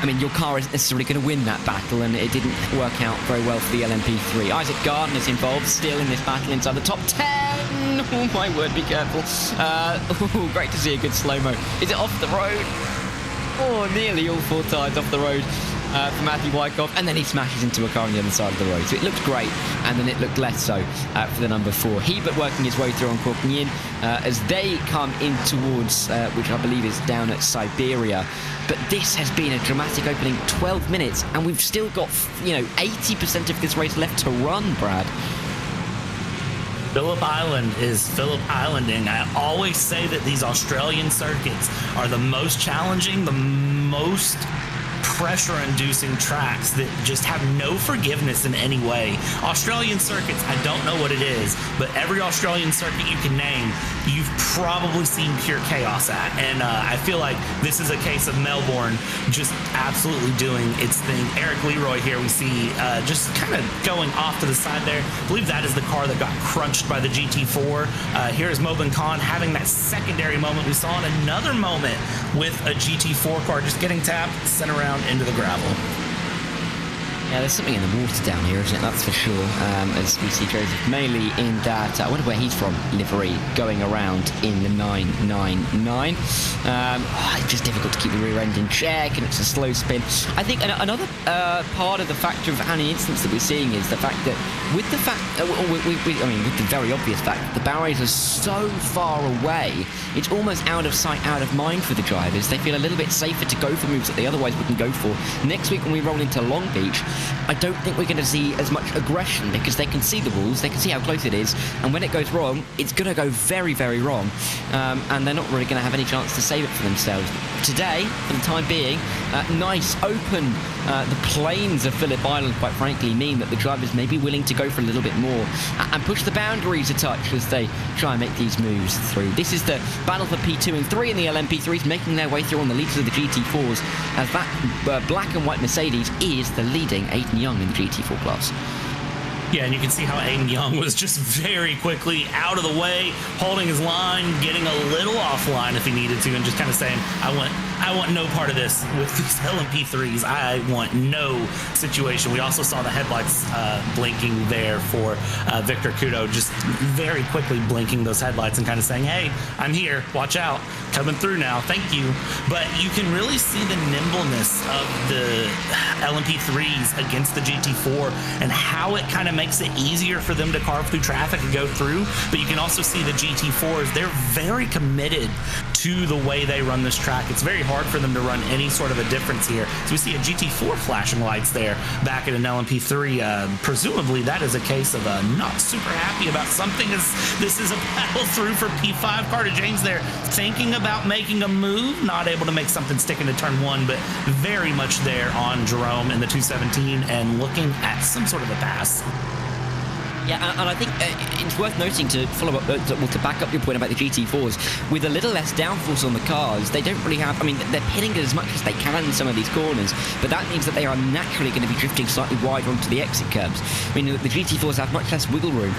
I mean, your car isn't necessarily going to win that battle, and it didn't work out very well for the LMP3. Isaac Gardner's involved, still in this battle inside the top 10. Oh, my word, be careful. Great to see a good slow-mo. Is it off the road? Oh, nearly all 4 times off the road. For Matthew Wyckoff, and then he smashes into a car on the other side of the road. So it looked great, and then it looked less so for the number 4. Hebert working his way through on Kwok Nyin as they come in towards, which I believe is down at Siberia. But this has been a dramatic opening 12 minutes, and we've still got, 80% of this race left to run, Brad. Phillip Island is Phillip Islanding. I always say that these Australian circuits are the most challenging, the most pressure-inducing tracks that just have no forgiveness in any way. Australian circuits, I don't know what it is, but every Australian circuit you can name, you've probably seen pure chaos at. And I feel like this is a case of Melbourne just absolutely doing its thing. Eric Leroy here we see just kind of going off to the side there. I believe that is the car that got crunched by the GT4. Here's Mobin Khan having that secondary moment we saw in another moment with a GT4 car just getting tapped, sent around into the gravel. Yeah, there's something in the water down here, isn't it? That's for sure. As we see Joseph mainly in that, I wonder where he's from, livery, going around in the 999. It's just difficult to keep the rear end in check, and it's a slow spin. I think another part of the factor of any instance that we're seeing is the fact that with the fact, with the very obvious fact that the barriers are so far away, it's almost out of sight, out of mind for the drivers. They feel a little bit safer to go for moves that they otherwise wouldn't go for. Next week when we roll into Long Beach, I don't think we're going to see as much aggression because they can see the walls, they can see how close it is, and when it goes wrong, it's going to go very, very wrong, and they're not really going to have any chance to save it for themselves. Today, for the time being, nice, open, the plains of Phillip Island, quite frankly, mean that the drivers may be willing to go for a little bit more and push the boundaries a touch as they try and make these moves through. This is the battle for P2 and 3 in the LMP3s, making their way through on the leaders of the GT4s, as that black and white Mercedes is the leading Aiden Young in the GT4 class. Yeah, and you can see how Aiden Young was just very quickly out of the way, holding his line, getting a little offline if he needed to, and just kind of saying, I want no part of this with these LMP3s. I want no situation. We also saw the headlights blinking there for Victor Couto, just very quickly blinking those headlights and kind of saying, hey, I'm here, watch out, coming through now, thank you. But you can really see the nimbleness of the LMP3s against the GT4 and how it kind of makes it easier for them to carve through traffic and go through. But you can also see the GT4s, they're very committed to the way they run this track. It's very hard for them to run any sort of a difference here. So we see a GT4 flashing lights there back at an LMP3. Presumably that is a case of not super happy about something, as this is a battle through for P5. Carter James there thinking about making a move, not able to make something stick into turn 1, but very much there on Jerome in the 217 and looking at some sort of a pass. Yeah, and I think it's worth noting to follow up, to back up your point about the GT4s, with a little less downforce on the cars, they don't really have, I mean, they're pitting it as much as they can in some of these corners, but that means that they are naturally going to be drifting slightly wider onto the exit curbs. I mean, the GT4s have much less wiggle room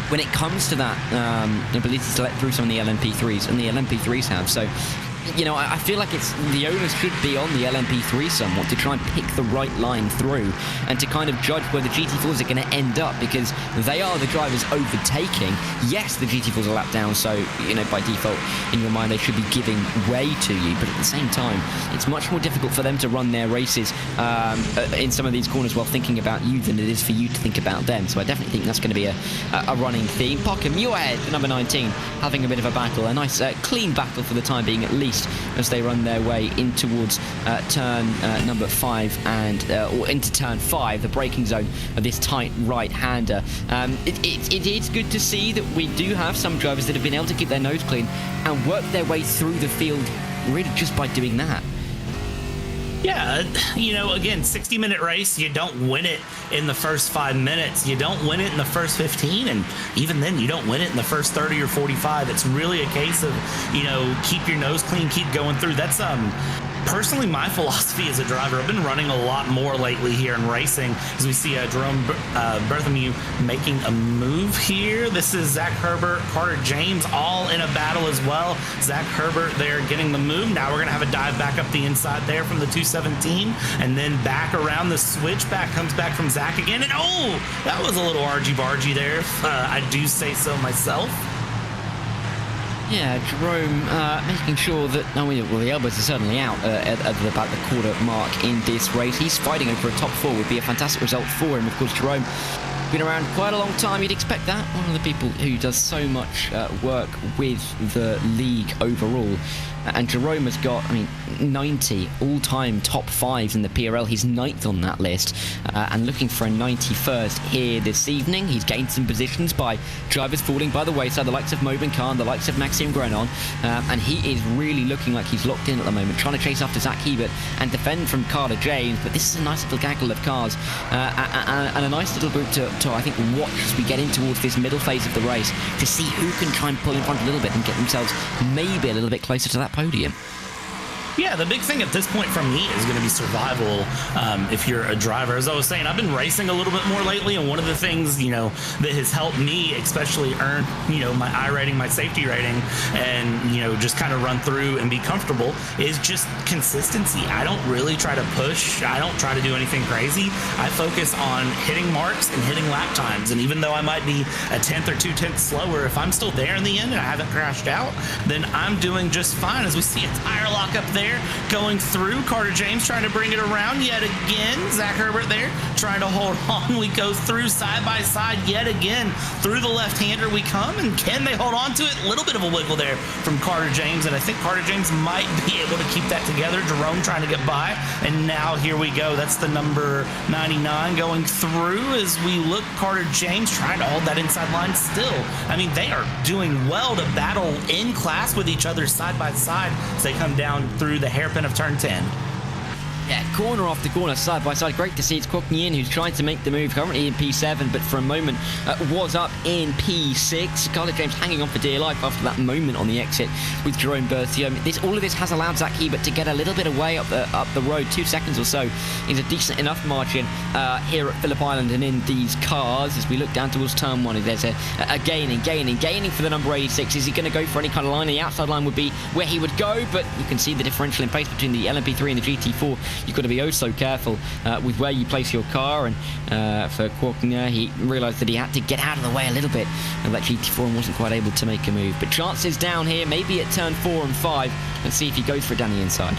when it comes to that ability to let through some of the LMP3s, and the LMP3s have. So, you know, I feel like it's the onus should be on the LMP3 somewhat to try and pick the right line through and to kind of judge where the GT4s are going to end up, because they are the drivers overtaking. Yes, the GT4s are lapped down, so, you know, by default, in your mind, they should be giving way to you. But at the same time, it's much more difficult for them to run their races in some of these corners while thinking about you than it is for you to think about them. So I definitely think that's going to be a running theme. Pockham, you're ahead for number 19, having a bit of a battle. A nice, clean battle for the time being, at least, as they run their way in towards turn number 5 and or into turn 5, the braking zone of this tight right-hander. It is good to see that we do have some drivers that have been able to keep their nose clean and work their way through the field really just by doing that. Yeah, you know, again, 60-minute race, you don't win it in the first 5 minutes. You don't win it in the first 15, and even then, you don't win it in the first 30 or 45. It's really a case of, you know, keep your nose clean, keep going through. That's personally my philosophy as a driver. I've been running a lot more lately here in racing, as we see Jerome Bertholomew making a move here. This is Zach Herbert, Carter James, all in a battle as well. Zach Herbert there getting the move. Now we're going to have a dive back up the inside there from the 217, and then back around the switchback comes back from Zach again. And oh, that was a little argy-bargy there, I do say so myself. Yeah, Jerome making sure that, well, the elbows are certainly out at about the quarter mark in this race. He's fighting over a top 4, would be a fantastic result for him. Of course, Jerome been around quite a long time, you'd expect that. One of the people who does so much work with the league overall. And Jerome has got, I mean, 90 all-time top 5s in the PRL. He's 9th on that list, and looking for a 91st here this evening. He's gained some positions by drivers falling by the wayside, the likes of Mobin Khan, the likes of Maxime Grenon, and he is really looking like he's locked in at the moment, trying to chase after Zach Hebert and defend from Carter James. But this is a nice little gaggle of cars, and a nice little group to I think, watch as we get in towards this middle phase of the race to see who can try and pull in front a little bit and get themselves maybe a little bit closer to that podium. Yeah, the big thing at this point from me is going to be survival. If you're a driver, as I was saying, I've been racing a little bit more lately, and one of the things, you know, that has helped me especially earn, you know, my I rating, my safety rating, and, you know, just kind of run through and be comfortable is just consistency. I don't really try to push. I don't try to do anything crazy. I focus on hitting marks and hitting lap times, and even though I might be a 10th or 2/10 slower, if I'm still there in the end and I haven't crashed out, then I'm doing just fine. As we see a tire lock up there, going through. Carter James trying to bring it around yet again. Zach Herbert there trying to hold on. We go through side by side yet again. Through the left-hander we come, and can they hold on to it? A little bit of a wiggle there from Carter James, and I think Carter James might be able to keep that together. Jerome trying to get by, and now here we go. That's the number 99 going through as we look. Carter James trying to hold that inside line still. I mean, they are doing well to battle in class with each other side by side as they come down through the hairpin of turn 10. Yeah, corner after corner, side by side. Great to see it's Cockney who's trying to make the move, currently in P7, but for a moment was up in P6. Carter James hanging on for dear life after that moment on the exit with Jerome Bertholomew. All of this has allowed Zach Hebert to get a little bit away up the road. 2 seconds or so is a decent enough margin here at Phillip Island and in these cars. As we look down towards turn 1, there's a gaining for the number 86. Is he going to go for any kind of line? The outside line would be where he would go, but you can see the differential in pace between the LMP3 and the GT4. You've got to be oh so careful with where you place your car, and for Qualkinger, he realised that he had to get out of the way a little bit, and that GT4 wasn't quite able to make a move. But chances down here, maybe at turn 4 and 5, let's see if he goes for it down the inside.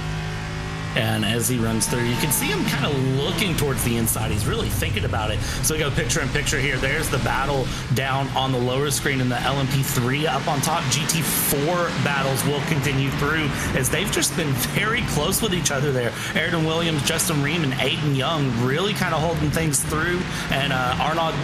And as he runs through, you can see him kind of looking towards the inside. He's really thinking about it. So we go picture in picture here. There's the battle down on the lower screen in the LMP3. Up on top, GT4 battles will continue through as they've just been very close with each other there. Ayrton Williams, Justin Ream, and Aiden Young really kind of holding things through. And Arnaud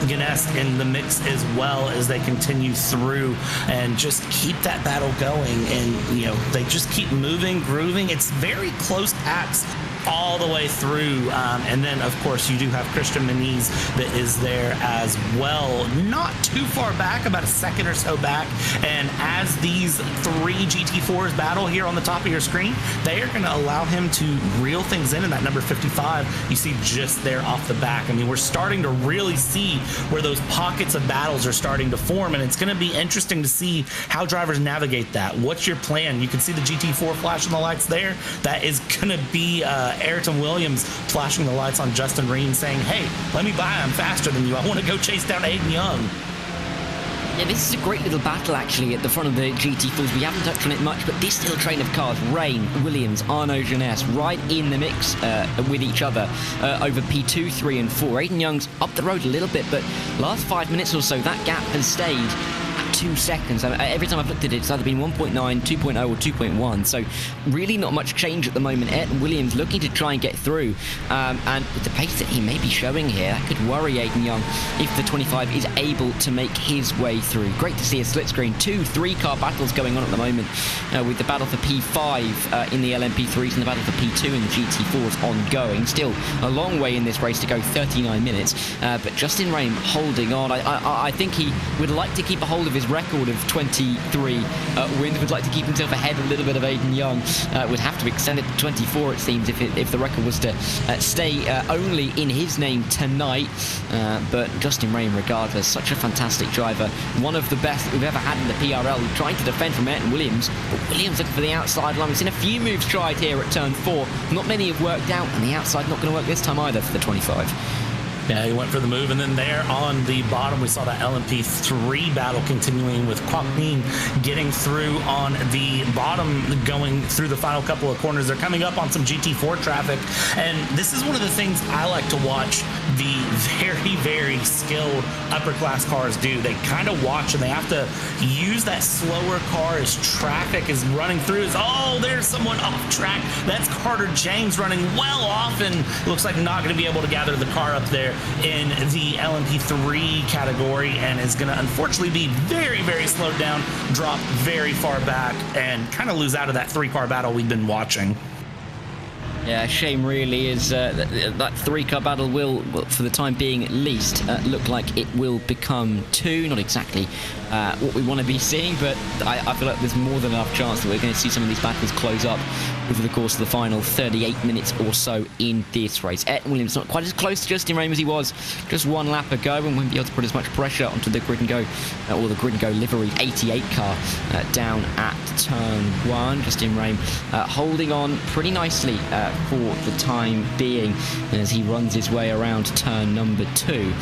Guinness in the mix as well as they continue through and just keep that battle going. And, you know, they just keep moving, grooving. It's very close packs all the way through. And then, of course, you do have Christian Meniz that is there as well. Not too far back, about a second or so back. And as these three GT4s battle here on the top of your screen, they are going to allow him to reel things in that number 55 you see just there off the back. I mean, we're starting to really see where those pockets of battles are starting to form, and it's going to be interesting to see how drivers navigate that. What's your plan? You can see the GT4 flashing the lights there. That is going to be Ayrton Williams flashing the lights on Justin Ream saying, hey, let me by, I'm faster than you. I want to go chase down Aiden Young. Yeah, this is a great little battle, actually, at the front of the GT4s. We haven't touched on it much, but this little train of cars, Rain, Williams, Arnaud Jeunesse, right in the mix with each other over P2, 3, and 4. Aiden Young's up the road a little bit, but last 5 minutes or so, that gap has stayed at 2 seconds. Every time I've looked at it, it's either been 1.9, 2.0, or 2.1, so really not much change at the moment. Ayrton Williams looking to try and get through, and with the pace that he may be showing here, that could worry Aiden Young if the 25 is able to make his way through. Great to see a split screen. 2 3-car battles going on at the moment, with the battle for P5 in the LMP3s and the battle for P2 in the GT4s ongoing. Still a long way in this race to go, 39 minutes, but Justin Ream holding on. I think he would like to keep a hold of his record of 23 wins, would like to keep himself ahead a little bit of Aiden Young, would have to extend it to 24, it seems, if the record was to stay only in his name tonight. But Justin Ream, regardless, such a fantastic driver, one of the best that we've ever had in the PRL, trying to defend from Ayrton Williams, but Williams looking for the outside line. We've seen a few moves tried here at turn 4, not many have worked out, and the outside not going to work this time either for the 25. Yeah, he went for the move, and then there on the bottom, we saw that LMP3 battle continuing with Kwok Ning getting through on the bottom, going through the final couple of corners. They're coming up on some GT4 traffic, and this is one of the things I like to watch the very, very skilled upper class cars do. They kind of watch, and they have to use that slower car as traffic is running through. Oh, there's someone off track. That's Carter James running well off, and looks like not going to be able to gather the car up there in the LMP3 category, and is going to unfortunately be very, very slowed down, drop very far back, and kind of lose out of that 3-car battle we've been watching. Yeah, shame really is that 3-car battle will, for the time being at least, look like it will become 2. Not exactly what we want to be seeing, but I feel like there's more than enough chance that we're going to see some of these battles close up over the course of the final 38 minutes or so in this race. Ayrton Williams not quite as close to Justin Ream as he was just 1 lap ago, and won't be able to put as much pressure onto the Grid and Go, or the Grid and Go livery 88 car down at turn 1. Justin Ream holding on pretty nicely for the time being as he runs his way around turn number 2.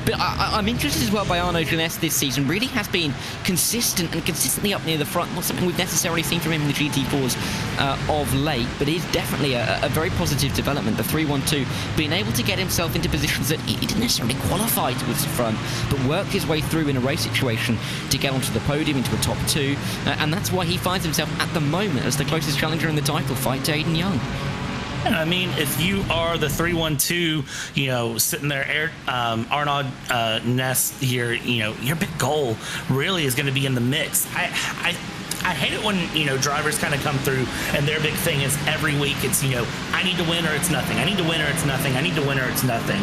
But I'm interested as well by Arnaud Jeunesse this season. Really has been consistent and consistently up near the front. Not something we've necessarily seen from him in the GT4s of late, but it is definitely a very positive development. The 3-1-2, being able to get himself into positions that he didn't necessarily qualify towards the front, but worked his way through in a race situation to get onto the podium, into a top 2. And that's why he finds himself at the moment as the closest challenger in the title fight to Aiden Young. I mean, if you are the 3-1-2, sitting there, Arnaud Ness here, your big goal really is going to be in the mix. I hate it when, drivers kind of come through and their big thing is every week it's, I need to win or it's nothing. I need to win or it's nothing. I need to win or it's nothing.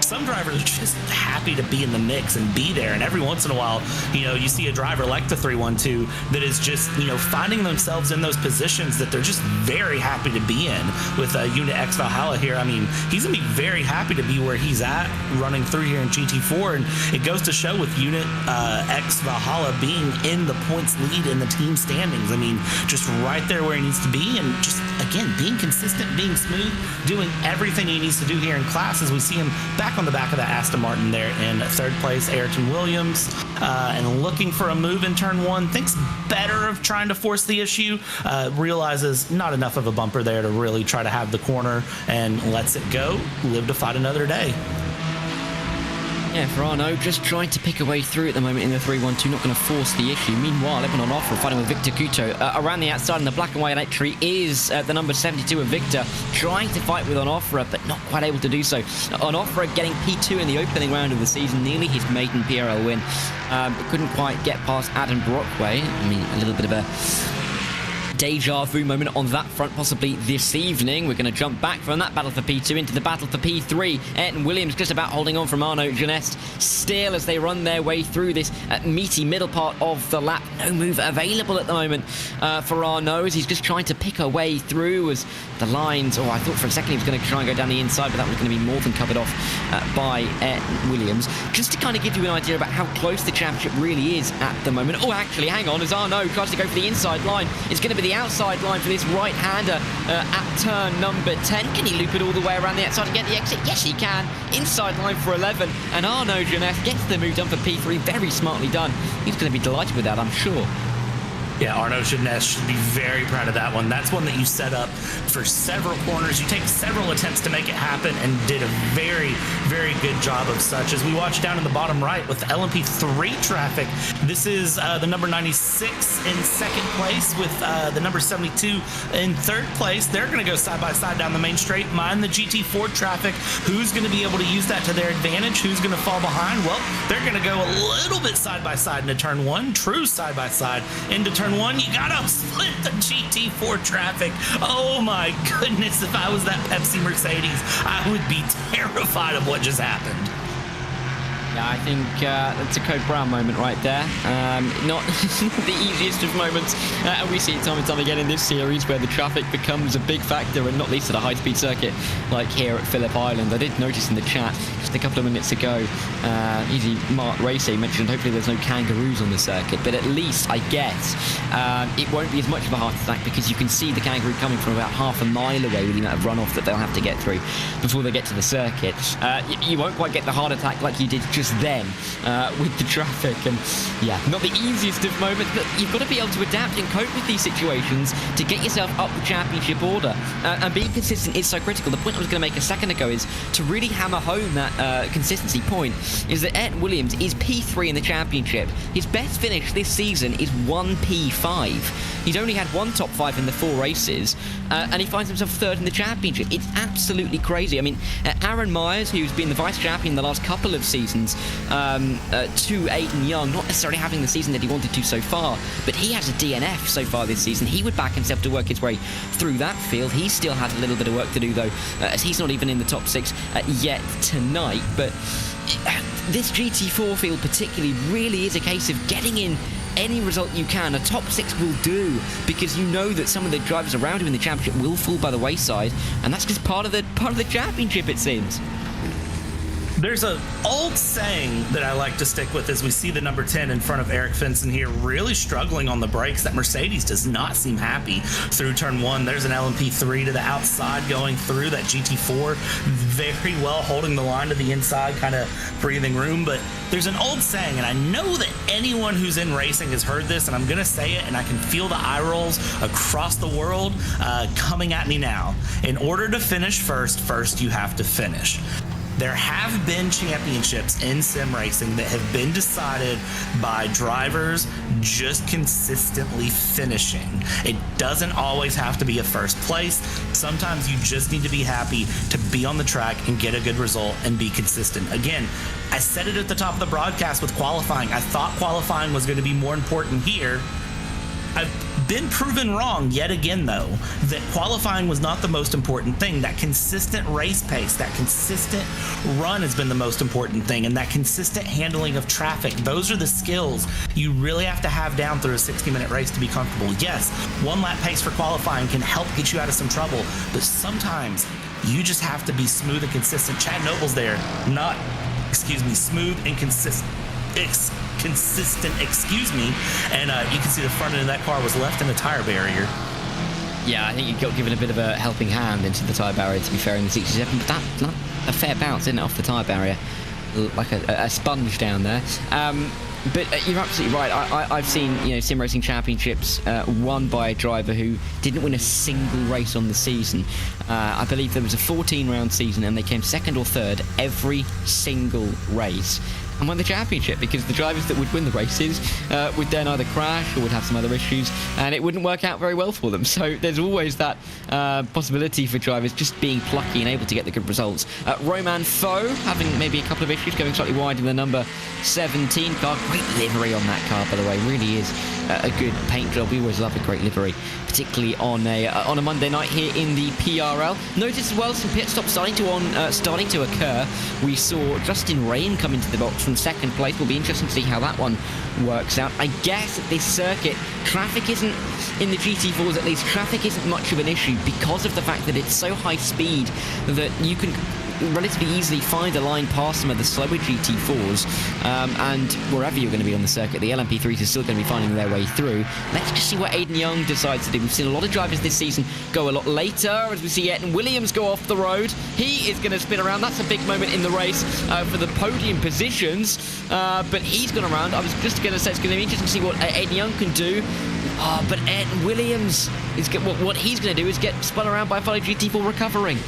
Some drivers are just happy to be in the mix and be there. And every once in a while, you see a driver like the 3-1-2 that is just, finding themselves in those positions that they're just very happy to be in. With Unit X Valhalla here, I mean, he's going to be very happy to be where he's at running through here in GT4. And it goes to show with Unit X Valhalla being in the points lead in the team standings. I mean, just right there where he needs to be, and just, again, being consistent, being smooth, doing everything he needs to do here in class, as we see him back on the back of that Aston Martin there in 3rd place. Ayrton Williams and looking for a move in turn 1, thinks better of trying to force the issue, realizes not enough of a bumper there to really try to have the corner, and lets it go. Live to fight another day. Yeah, for Arnaud, just trying to pick a way through at the moment in the 3-1-2, not going to force the issue. Meanwhile, Evan Onofre fighting with Victor Couto around the outside, and the black and white entry is the number 72 of Victor, trying to fight with Onofre, but not quite able to do so. Onofre getting P2 in the opening round of the season, nearly his maiden PRL win, but couldn't quite get past Adam Brockway. I mean, a little bit of a deja vu moment on that front possibly this evening. We're going to jump back from that battle for P2 into the battle for P3. Ayrton Williams just about holding on from Arnaud Jeunesse still as they run their way through this meaty middle part of the lap. No move available at the moment for Arnaud as he's just trying to pick a way through as the lines. I thought for a second he was going to try and go down the inside, but that was going to be more than covered off by Ayrton Williams. Just to kind of give you an idea about how close the championship really is at the moment. Actually, hang on, as Arnaud tries to go for the inside line, it's going to be the outside line for this right-hander at turn number 10. Can he loop it all the way around the outside and get the exit? Yes, he can. Inside line for 11, and Arnaud Jeunesse gets the move done for P3. Very smartly done. He's going to be delighted with that, I'm sure. Yeah, Arnaud Jeunesse should be very proud of that one. That's one that you set up for several corners. You take several attempts to make it happen and did a very, very good job of such. As we watch down in the bottom right with LMP3 traffic, this is the number 96 in second place with the number 72 in third place. They're going to go side by side down the main straight. Mind the GT4 traffic. Who's going to be able to use that to their advantage? Who's going to fall behind? Well, they're going to go a little bit side by side into turn one, true side by side into turn one. You gotta split the GT4 traffic. Oh my goodness, if I was that Pepsi Mercedes, I would be terrified of what just happened. Yeah, I think that's a Code Brown moment right there. Not the easiest of moments. And we see it time and time again in this series where the traffic becomes a big factor, and not least at a high-speed circuit like here at Phillip Island. I did notice in the chat just a couple of minutes ago, Easy Mark Racing mentioned hopefully there's no kangaroos on the circuit, but at least I guess it won't be as much of a heart attack because you can see the kangaroo coming from about half a mile away with the amount of runoff that they'll have to get through before they get to the circuit. You won't quite get the heart attack like you did just then with the traffic, and yeah, not the easiest of moments, but you've got to be able to adapt and cope with these situations to get yourself up the championship order, and being consistent is so critical. The point I was going to make a second ago is to really hammer home that consistency point is that Williams is P3 in the championship. His best finish this season is 1 P5. He's only had one top 5 in the 4 races, and he finds himself third in the championship. It's absolutely crazy. I mean, Aaron Myers, who's been the vice champion the last couple of seasons, to Aiden Young, not necessarily having the season that he wanted to so far, but he has a DNF so far this season. He would back himself to work his way through that field. He still has a little bit of work to do, though, as he's not even in the top 6 yet tonight. But this GT4 field particularly really is a case of getting in any result you can. A top 6 will do, because you know that some of the drivers around him in the championship will fall by the wayside, and that's just part of the championship, it seems. There's an old saying that I like to stick with as we see the number 10 in front of Eric Finson here really struggling on the brakes. That Mercedes does not seem happy through turn 1. There's an LMP3 to the outside going through that GT4 very well, holding the line to the inside, kind of breathing room. But there's an old saying, and I know that anyone who's in racing has heard this, and I'm going to say it, and I can feel the eye rolls across the world coming at me now. In order to finish first you have to finish. There have been championships in sim racing that have been decided by drivers just consistently finishing. It doesn't always have to be a first place. Sometimes you just need to be happy to be on the track and get a good result and be consistent. Again, I said it at the top of the broadcast with qualifying. I thought qualifying was going to be more important here. I've been proven wrong yet again, though, that qualifying was not the most important thing. That consistent race pace, that consistent run has been the most important thing, and that consistent handling of traffic. Those are the skills you really have to have down through a 60-minute race to be comfortable. Yes, one lap pace for qualifying can help get you out of some trouble, but sometimes you just have to be smooth and consistent. Chad Noble's there, smooth and consistent, and you can see the front end of that car was left in a tire barrier. Yeah, I think you got given a bit of a helping hand into the tyre barrier, to be fair, in the 67, but that's not a fair bounce, isn't it, off the tyre barrier? Like a sponge down there. But you're absolutely right. I've seen sim racing championships won by a driver who didn't win a single race on the season. I believe there was a 14-round season, and they came second or third every single race and won the championship, because the drivers that would win the races would then either crash or would have some other issues, and it wouldn't work out very well for them. So there's always that possibility for drivers just being plucky and able to get the good results. Roman Foe having maybe a couple of issues, going slightly wide in the number 17 car. Great livery on that car, by the way, really is a good paint job. We always love a great livery, particularly on a Monday night here in the PRL. Notice as well some pit stops starting to occur. We saw Justin Rain come into the box from second place. Will be interesting to see how that one works out. I guess at this circuit, traffic isn't, in the GT4s at least, traffic isn't much of an issue because of the fact that it's so high speed that you can relatively easily find a line past some of the slower GT4s, and wherever you're going to be on the circuit, the LMP3s are still going to be finding their way through. Let's just see what Aiden Young decides to do. We've seen a lot of drivers this season go a lot later, as we see Aiden Williams go off the road. He is going to spin around. That's a big moment in the race for the podium positions, but he's gone around. I was just going to say it's going to be interesting to see what Aiden Young can do. But Aiden Williams, what he's going to do is get spun around by a fellow GT4 recovering.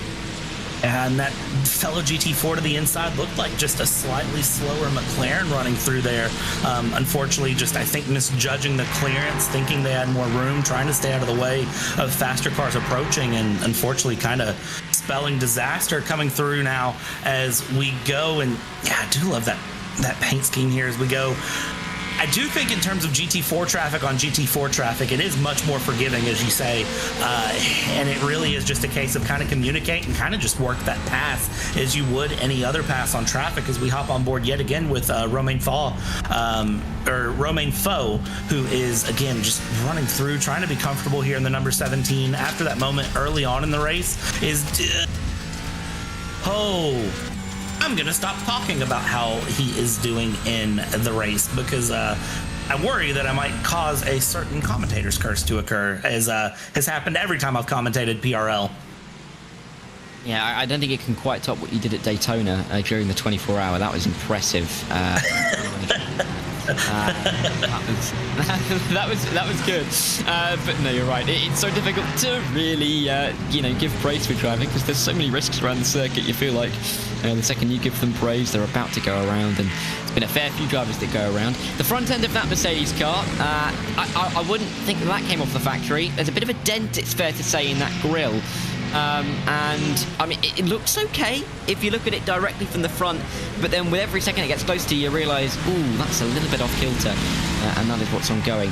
And that fellow GT4 to the inside looked like just a slightly slower McLaren running through there. Unfortunately, I think misjudging the clearance, thinking they had more room, trying to stay out of the way of faster cars approaching, and unfortunately kind of spelling disaster coming through now as we go. And yeah, I do love that paint scheme here as we go. I do think in terms of GT4 traffic on GT4 traffic, it is much more forgiving, as you say, and it really is just a case of kind of communicate and kind of just work that pass as you would any other pass on traffic as we hop on board yet again with Romain Faux, who is, again, just running through, trying to be comfortable here in the number 17 after that moment early on in the race I'm going to stop talking about how he is doing in the race because I worry that I might cause a certain commentator's curse to occur, as has happened every time I've commentated PRL. Yeah, I don't think it can quite top what you did at Daytona during the 24-hour. That was impressive. That was good. But no, you're right. It's so difficult to really, give praise for driving because there's so many risks around the circuit. You feel like the second you give them praise, they're about to go around, and it's been a fair few drivers that go around. The front end of that Mercedes car, I wouldn't think that came off the factory. There's a bit of a dent, it's fair to say, in that grille. And I mean, it looks okay if you look at it directly from the front, but then with every second it gets close to you, you realise, ooh, that's a little bit off kilter, and that is what's ongoing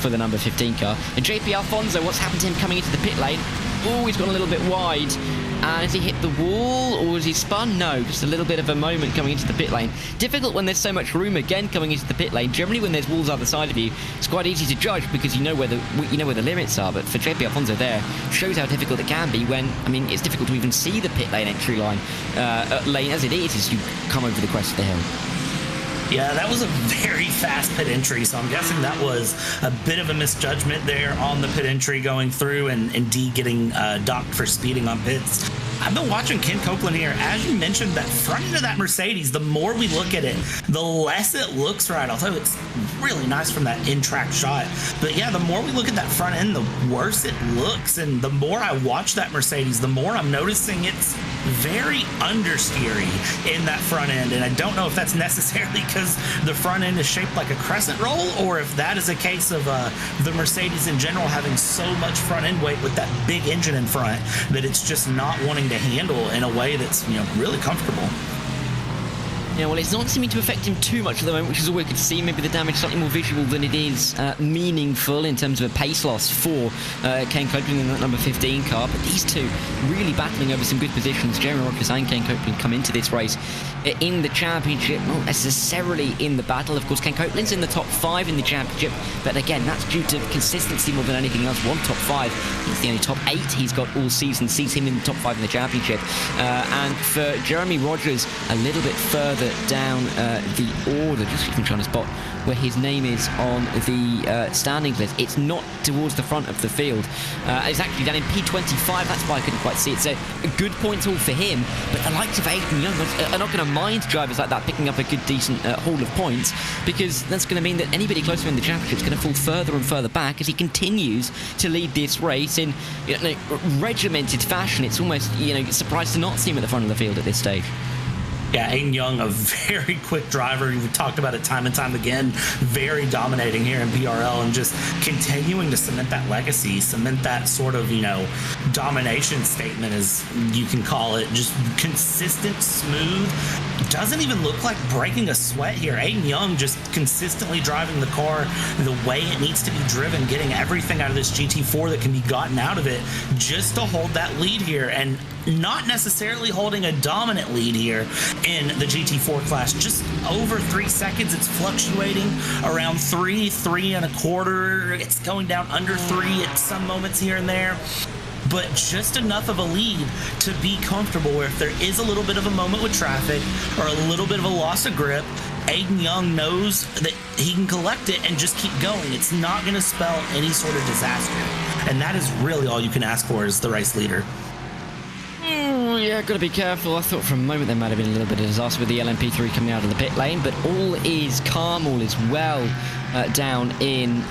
for the number 15 car. And JP Alfonso, what's happened to him coming into the pit lane? Oh, he's gone a little bit wide. Has he hit the wall, or has he spun? No, just a little bit of a moment coming into the pit lane. Difficult when there's so much room again coming into the pit lane. Generally, when there's walls either side of you, it's quite easy to judge because you know where the limits are. But for JP Alfonso there, shows how difficult it can be when, I mean, it's difficult to even see the pit lane entry line lane as it is as you come over the crest of the hill. Yeah, that was a very fast pit entry, so I'm guessing that was a bit of a misjudgment there on the pit entry going through and indeed getting docked for speeding on pits. I've been watching Ken Copeland here. As you mentioned, that front end of that Mercedes, the more we look at it, the less it looks right, although it's really nice from that in-track shot. But yeah, the more we look at that front end, the worse it looks. And the more I watch that Mercedes, the more I'm noticing it's very understeery in that front end. And I don't know if that's necessarily because the front end is shaped like a crescent roll, or if that is a case of the Mercedes in general having so much front end weight with that big engine in front that it's just not wanting to handle in a way that's, really comfortable. Yeah, well, it's not seeming to affect him too much at the moment, which is all we could see. Maybe the damage is slightly more visual than it is meaningful in terms of a pace loss for Kane Copeland in that number 15 car. But these two really battling over some good positions. Jeremy Rogers and Kane Copeland come into this race in the championship, not necessarily in the battle. Of course, Kane Copeland's in the top 5 in the championship, but again, that's due to consistency more than anything else. One top 5, it's the only top 8 he's got all season, sees him in the top 5 in the championship. And for Jeremy Rogers, a little bit further down the order, just even trying to spot where his name is on the standings list. It's not towards the front of the field. It's actually down in P25. That's why I couldn't quite see it. So a good point haul for him. But the likes of Aiden Young are not going to mind drivers like that picking up a good, decent haul of points, because that's going to mean that anybody closer in the championship is going to fall further and further back as he continues to lead this race in regimented fashion. It's almost, surprised to not see him at the front of the field at this stage. Yeah, Aiden Young, a very quick driver. We've talked about it time and time again. Very dominating here in PRL and just continuing to cement that legacy, cement that sort of, domination statement, as you can call it. Just consistent, smooth. Doesn't even look like breaking a sweat here. Aiden Young just consistently driving the car the way it needs to be driven, getting everything out of this GT4 that can be gotten out of it just to hold that lead here. And not necessarily holding a dominant lead here in the GT4 class. Just over 3 seconds. It's fluctuating around 3 and a quarter. It's going down under 3 at some moments here and there. But just enough of a lead to be comfortable where if there is a little bit of a moment with traffic or a little bit of a loss of grip, Aiden Young knows that he can collect it and just keep going. It's not going to spell any sort of disaster. And that is really all you can ask for as the race leader. Yeah, got to be careful. I thought for a moment there might have been a little bit of disaster with the LMP3 coming out of the pit lane, but all is calm, all is well down in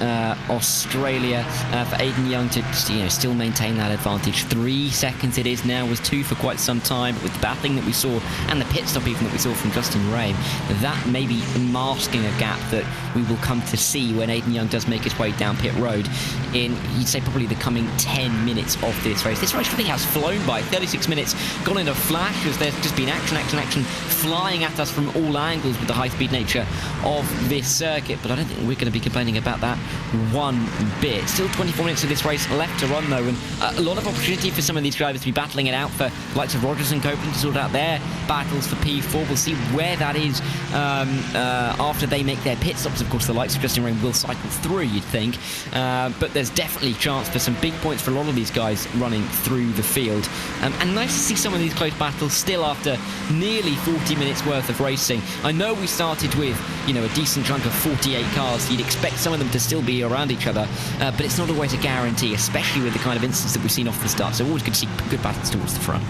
Australia for Aiden Young to still maintain that advantage. 3 seconds it is now, was 2 for quite some time, but with the battling that we saw and the pit stop even that we saw from Justin Ray, that may be masking a gap that we will come to see when Aiden Young does make his way down pit road in, you'd say, probably the coming 10 minutes of this race. This race really has flown by. 36 minutes gone in a flash as there's just been action flying at us from all angles with the high-speed nature of this circuit, but I don't think we're going to be complaining about that one bit. Still 24 minutes of this race left to run though, and a lot of opportunity for some of these drivers to be battling it out for the likes of Rogers and Copeland to sort out their battles for P4. We'll see where that is after they make their pit stops. Of course, the likes of Justin Ray will cycle through, you'd think, but there's definitely chance for some big points for a lot of these guys running through the field. And nice to see some of these close battles still after nearly 40 minutes worth of racing. I know we started with, a decent chunk of 48 cars. You'd expect some of them to still be around each other, but it's not always a guarantee, especially with the kind of instance that we've seen off the start. So always good to see good battles towards the front.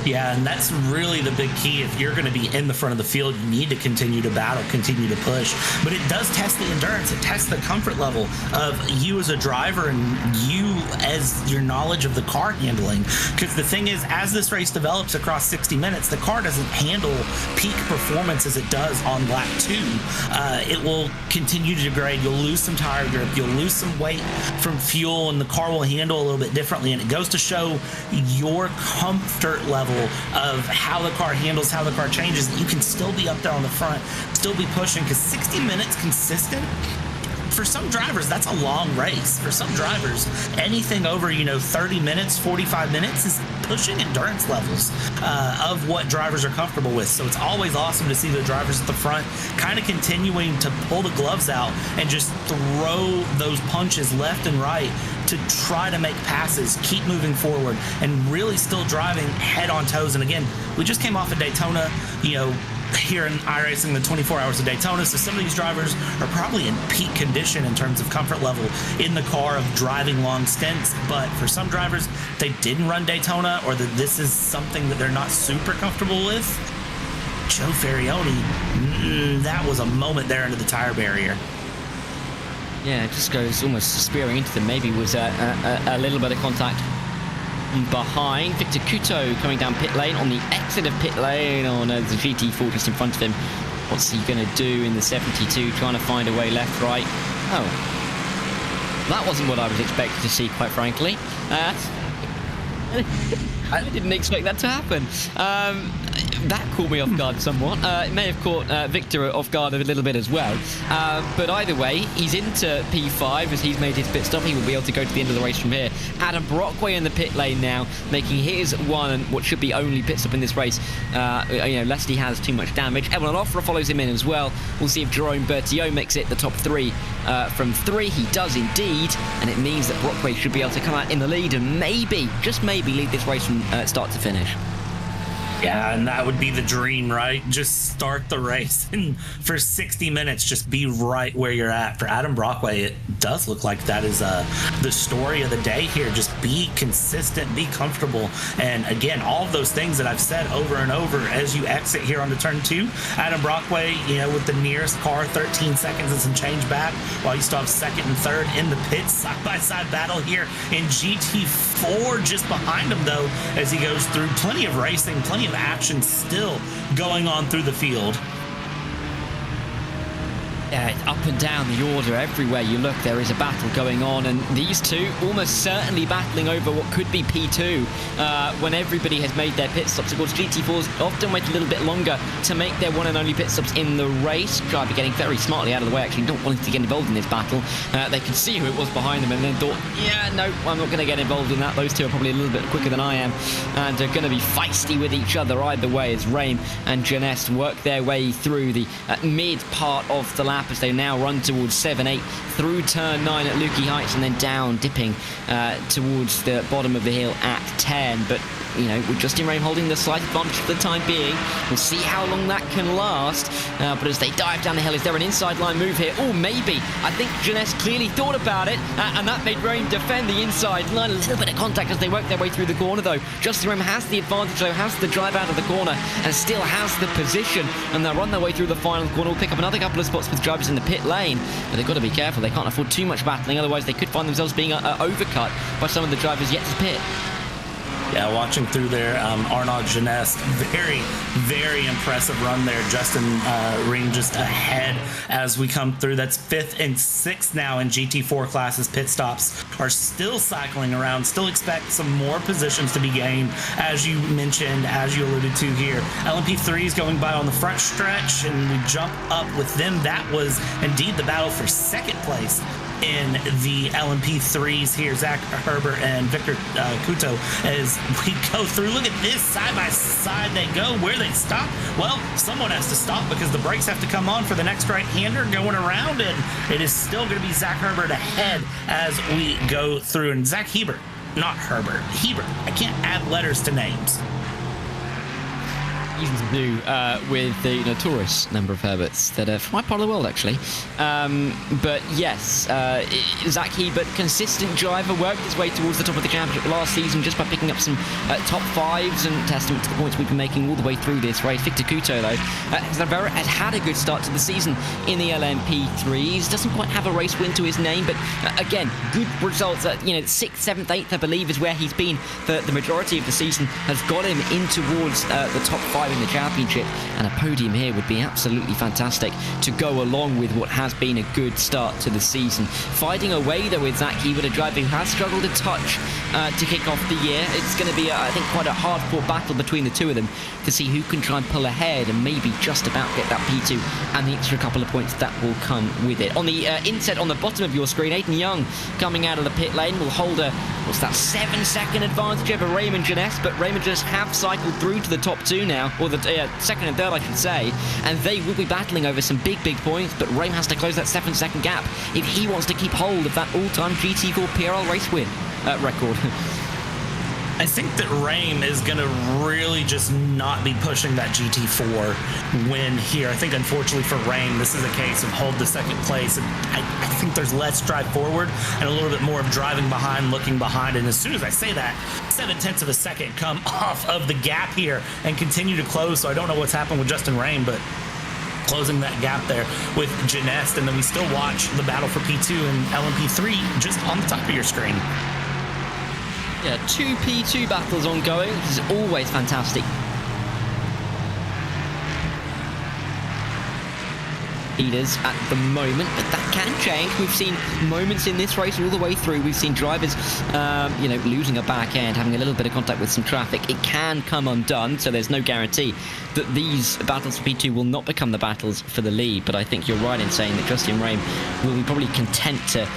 Yeah, and that's really the big key. If you're going to be in the front of the field, you need to continue to battle, continue to push. But it does test the endurance. It tests the comfort level of you as a driver and you as your knowledge of the car handling. Because the thing is, as this race develops across 60 minutes, the car doesn't handle peak performance as it does on lap 2. It will continue to degrade. You'll lose some tire grip. You'll lose some weight from fuel, and the car will handle a little bit differently. And it goes to show your comfort level of how the car handles, how the car changes, that you can still be up there on the front, still be pushing, because 60 minutes consistent, for some drivers, that's a long race. For some drivers, anything over, 30 minutes, 45 minutes is pushing endurance levels of what drivers are comfortable with. So it's always awesome to see the drivers at the front kind of continuing to pull the gloves out and just throw those punches left and right to try to make passes, keep moving forward, and really still driving head on toes. And again, we just came off of Daytona, here in iRacing, the 24 hours of Daytona, so some of these drivers are probably in peak condition in terms of comfort level in the car of driving long stints. But for some drivers, they didn't run Daytona, or that this is something that they're not super comfortable with. Joe Ferrioni, that was a moment there into the tire barrier. Yeah, it just goes almost spearing into them. Maybe was a little bit of contact behind. Victor Couto coming down pit lane on the exit of pit lane. Oh no, there's a GT4 just in front of him. What's he going to do in the 72? Trying to find a way left, right. Oh, that wasn't what I was expecting to see, quite frankly. I didn't expect that to happen. That caught me off guard somewhat. It may have caught Victor off guard a little bit as well. But either way, he's into P5 as he's made his pit stop. He will be able to go to the end of the race from here. Adam Brockway in the pit lane now, making his one and what should be only pit stop in this race. Lest he has too much damage. Evan Onofre follows him in as well. We'll see if Jerome Bertillot makes it the top 3 from 3. He does indeed, and it means that Brockway should be able to come out in the lead and maybe, just maybe, lead this race from start to finish. Yeah, and that would be the dream, right? Just start the race and for 60 minutes, just be right where you're at. For Adam Brockway, it does look like that is the story of the day here. Just be consistent, be comfortable. And again, all of those things that I've said over and over as you exit here onto turn 2. Adam Brockway, with the nearest car, 13 seconds and some change back, while you still have second and third in the pits. Side-by-side battle here in GT4 just behind him, though, as he goes through plenty of racing, plenty of of action still going on through the field. Yeah, it's up and down the order. Everywhere you look, there is a battle going on, and these two almost certainly battling over what could be P2 when everybody has made their pit stops. Of course, GT4s often wait a little bit longer to make their one and only pit stops in the race. Driver getting very smartly out of the way, actually not wanting to get involved in this battle. They could see who it was behind them and then thought, yeah, no, I'm not going to get involved in that. Those two are probably a little bit quicker than I am and are going to be feisty with each other either way as Raim and Janest work their way through the mid part of the lap as they now run towards 7-8 through turn 9 at Lukey Heights and then down, dipping towards the bottom of the hill at 10. But you know, with Justin Raim holding the slight advantage for the time being. We'll see how long that can last. But as they dive down the hill, is there an inside line move here? Oh, maybe. I think Janest clearly thought about it, and that made Raim defend the inside line. A little bit of contact as they work their way through the corner, though. Justin Raim has the advantage, though, has the drive out of the corner, and still has the position. And they'll run their way through the final corner. We'll pick up another couple of spots with drivers in the pit lane. But they've got to be careful. They can't afford too much battling, otherwise they could find themselves being overcut by some of the drivers yet to pit. Yeah, watching through there, Arnaud Janest, very, very impressive run there. Justin Raim just ahead as we come through. That's 5th and 6th now in GT4 classes. Pit stops are still cycling around. Still expect some more positions to be gained, as you mentioned, as you alluded to here. LMP3 is going by on the front stretch, and we jump up with them. That was indeed the battle for second place in the LMP3s here. Zach Herbert and Victor Couto as we go through. Look at this, side by side they go. Where they stop? Well, someone has to stop because the brakes have to come on for the next right-hander going around, and it is still going to be Zach Herbert ahead as we go through. And Zach Hebert, not Herbert, Hebert. I can't add letters to names. To do with the notorious number of Herberts that are from my part of the world, actually. But yes, Zach Hebert, consistent driver, worked his way towards the top of the championship last season just by picking up some top fives, and testament to the points we've been making all the way through this race. Victor Couto, though, has had a good start to the season in the LMP3s. Doesn't quite have a race win to his name, but again, good results. 6th, 7th, 8th, I believe, is where he's been for the majority of the season. Has got him in towards the top 5 in the championship, and a podium here would be absolutely fantastic to go along with what has been a good start to the season. Fighting away though with Zach Hebert, a driver who has struggled a touch to kick off the year. It's going to be, I think, quite a hard-fought battle between the two of them to see who can try and pull ahead and maybe just about get that P2 and the extra couple of points that will come with it. On the inset on the bottom of your screen, Aiden Young coming out of the pit lane will hold a 7-second advantage over Raim and Janest, but Raim and Janest have cycled through to the top 2 now, or the second and third, I should say, and they will be battling over some big points, but Raim has to close that 7-second gap if he wants to keep hold of that all-time GT4 PRL race win record. I think that Raim is going to really just not be pushing that GT4 win here. I think, unfortunately for Raim, this is a case of hold the second place. And I think there's less drive forward and a little bit more of driving behind, looking behind. And as soon as I say that, 0.7 of a second come off of the gap here and continue to close. So I don't know what's happened with Justin Raim, but closing that gap there with Janest. And then we still watch the battle for P2 and LMP3 just on the top of your screen. Yeah, 2 P2 battles ongoing, which is always fantastic. Leaders at the moment, but that can change. We've seen moments in this race all the way through. We've seen drivers, losing a back end, having a little bit of contact with some traffic. It can come undone, so there's no guarantee that these battles for P2 will not become the battles for the lead. But I think you're right in saying that Justin Raim will be probably content to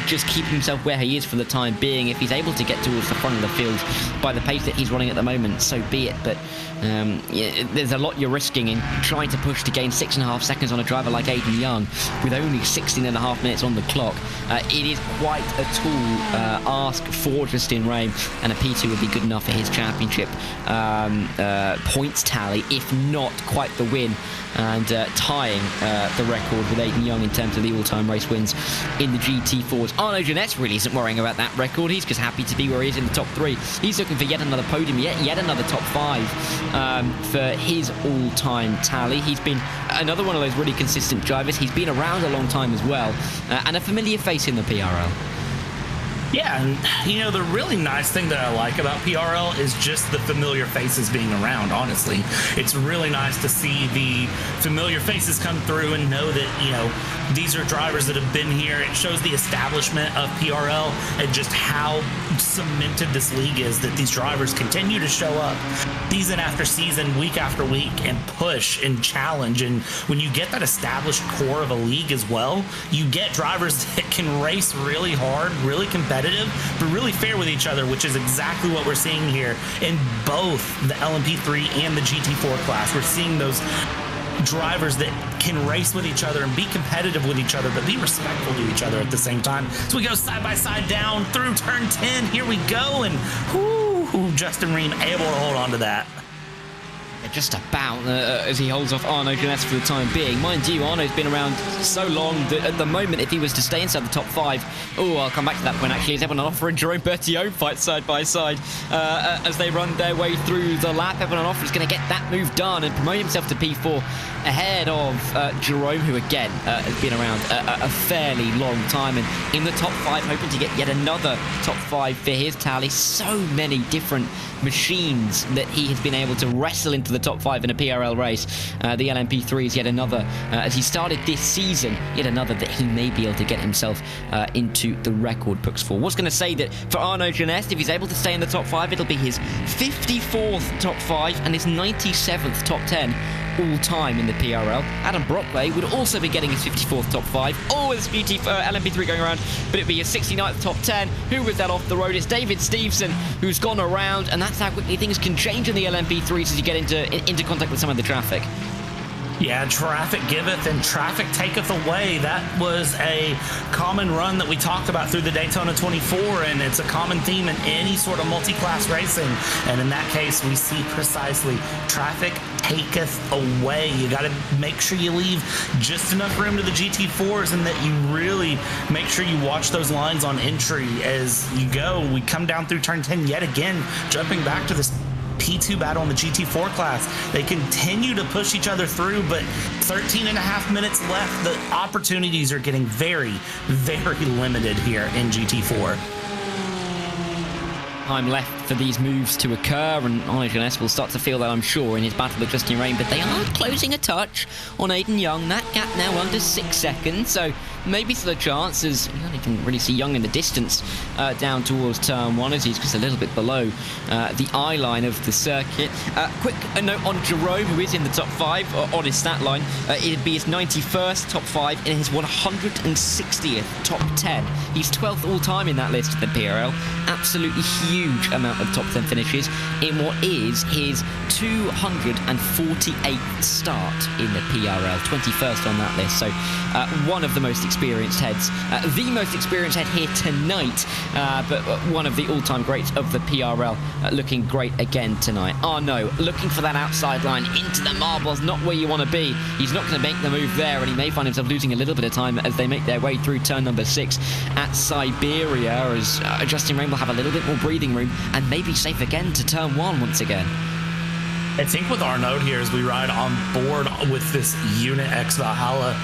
just keep himself where he is for the time being. If he's able to get towards the front of the field by the pace that he's running at the moment, so be it. But there's a lot you're risking in trying to push to gain 6.5 seconds on a driver like Aiden Young with only 16.5 minutes on the clock. It is quite a tall ask for Justin Raim, and a P2 would be good enough for his championship points tally, if not quite the win, and tying the record with Aiden Young in terms of the all-time race wins in the GT4s. Arnaud Janest really isn't worrying about that record. He's just happy to be where he is in the top 3. He's looking for yet another podium, yet another top 5 for his all-time tally. He's been another one of those really consistent drivers. He's been around a long time as well, and a familiar face in the PRL. Yeah, and you know, the really nice thing that I like about PRL is just the familiar faces being around, honestly. It's really nice to see the familiar faces come through and know that, you know, these are drivers that have been here. It shows the establishment of PRL and just how cemented this league is, that these drivers continue to show up season after season, week after week, and push and challenge. And when you get that established core of a league as well, you get drivers that can race really hard, really competitive, but really fair with each other, which is exactly what we're seeing here in both the LMP3 and the GT4 class. We're seeing those drivers that can race with each other and be competitive with each other, but be respectful to each other at the same time. So we go side by side down through turn 10. Here we go, and Justin Ream able to hold on to that. Just about as he holds off Arnaud Jeunesse for the time being. Mind you, Arnaud's been around so long that at the moment, if he was to stay inside the top 5, I'll come back to that point actually, as everyone on offer and Jerome Bertillon fight side by side as they run their way through the lap. Everyone on offer is going to get that move done and promote himself to P4 ahead of Jerome, who again has been around a fairly long time and in the top 5, hoping to get yet another top 5 for his tally. So many different machines that he has been able to wrestle into the top 5 in a PRL race. The LMP3 is yet another, as he started this season, yet another that he may be able to get himself into the record books for. What's going to say that for Arnaud Jeunesse, if he's able to stay in the top 5, it'll be his 54th top 5 and his 97th top 10 all time in the PRL. Adam Brockway would also be getting his 54th top 5. Always LMP3 going around, but it'd be his 69th top 10. Who was that off the road? It's David Stevenson, who's gone around, and that's how quickly things can change in the LMP3s as you get into contact with some of the traffic. Yeah, traffic giveth and traffic taketh away. That was a common run that we talked about through the Daytona 24, and it's a common theme in any sort of multi-class racing. And in that case, we see precisely traffic taketh away. You got to make sure you leave just enough room to the GT4s and that you really make sure you watch those lines on entry as you go. We come down through turn 10 yet again, jumping back to this P2 battle in the GT4 class. They continue to push each other through, but 13 and a half minutes left. The opportunities are getting very, very limited here in GT4. Time left for these moves to occur, and Arnaud Jeunesse will start to feel that, I'm sure, in his battle with Justin Ream, but they are closing a touch on Aiden Young. That gap now under 6 seconds, so maybe still a chance, as you can really see Young in the distance down towards turn 1, as he's just a little bit below the eye line of the circuit. Quick note on Jerome, who is in the top 5 on his stat line. It'd be his 91st top 5 and his 160th top 10. He's 12th all-time in that list of the PRL. Absolutely huge amount of top 10 finishes in what is his 248th start in the PRL, 21st on that list. So one of the most experienced heads, the most experienced head here tonight, but one of the all-time greats of the PRL, looking great again tonight. Oh no, looking for that outside line into the marbles, not where you want to be. He's not going to make the move there, and he may find himself losing a little bit of time as they make their way through turn number 6 at Siberia, as Justin Ream will have a little bit more breathing room and maybe safe again to turn 1 once again. I think with Arnaud here, as we ride on board with this Unit X Valhalla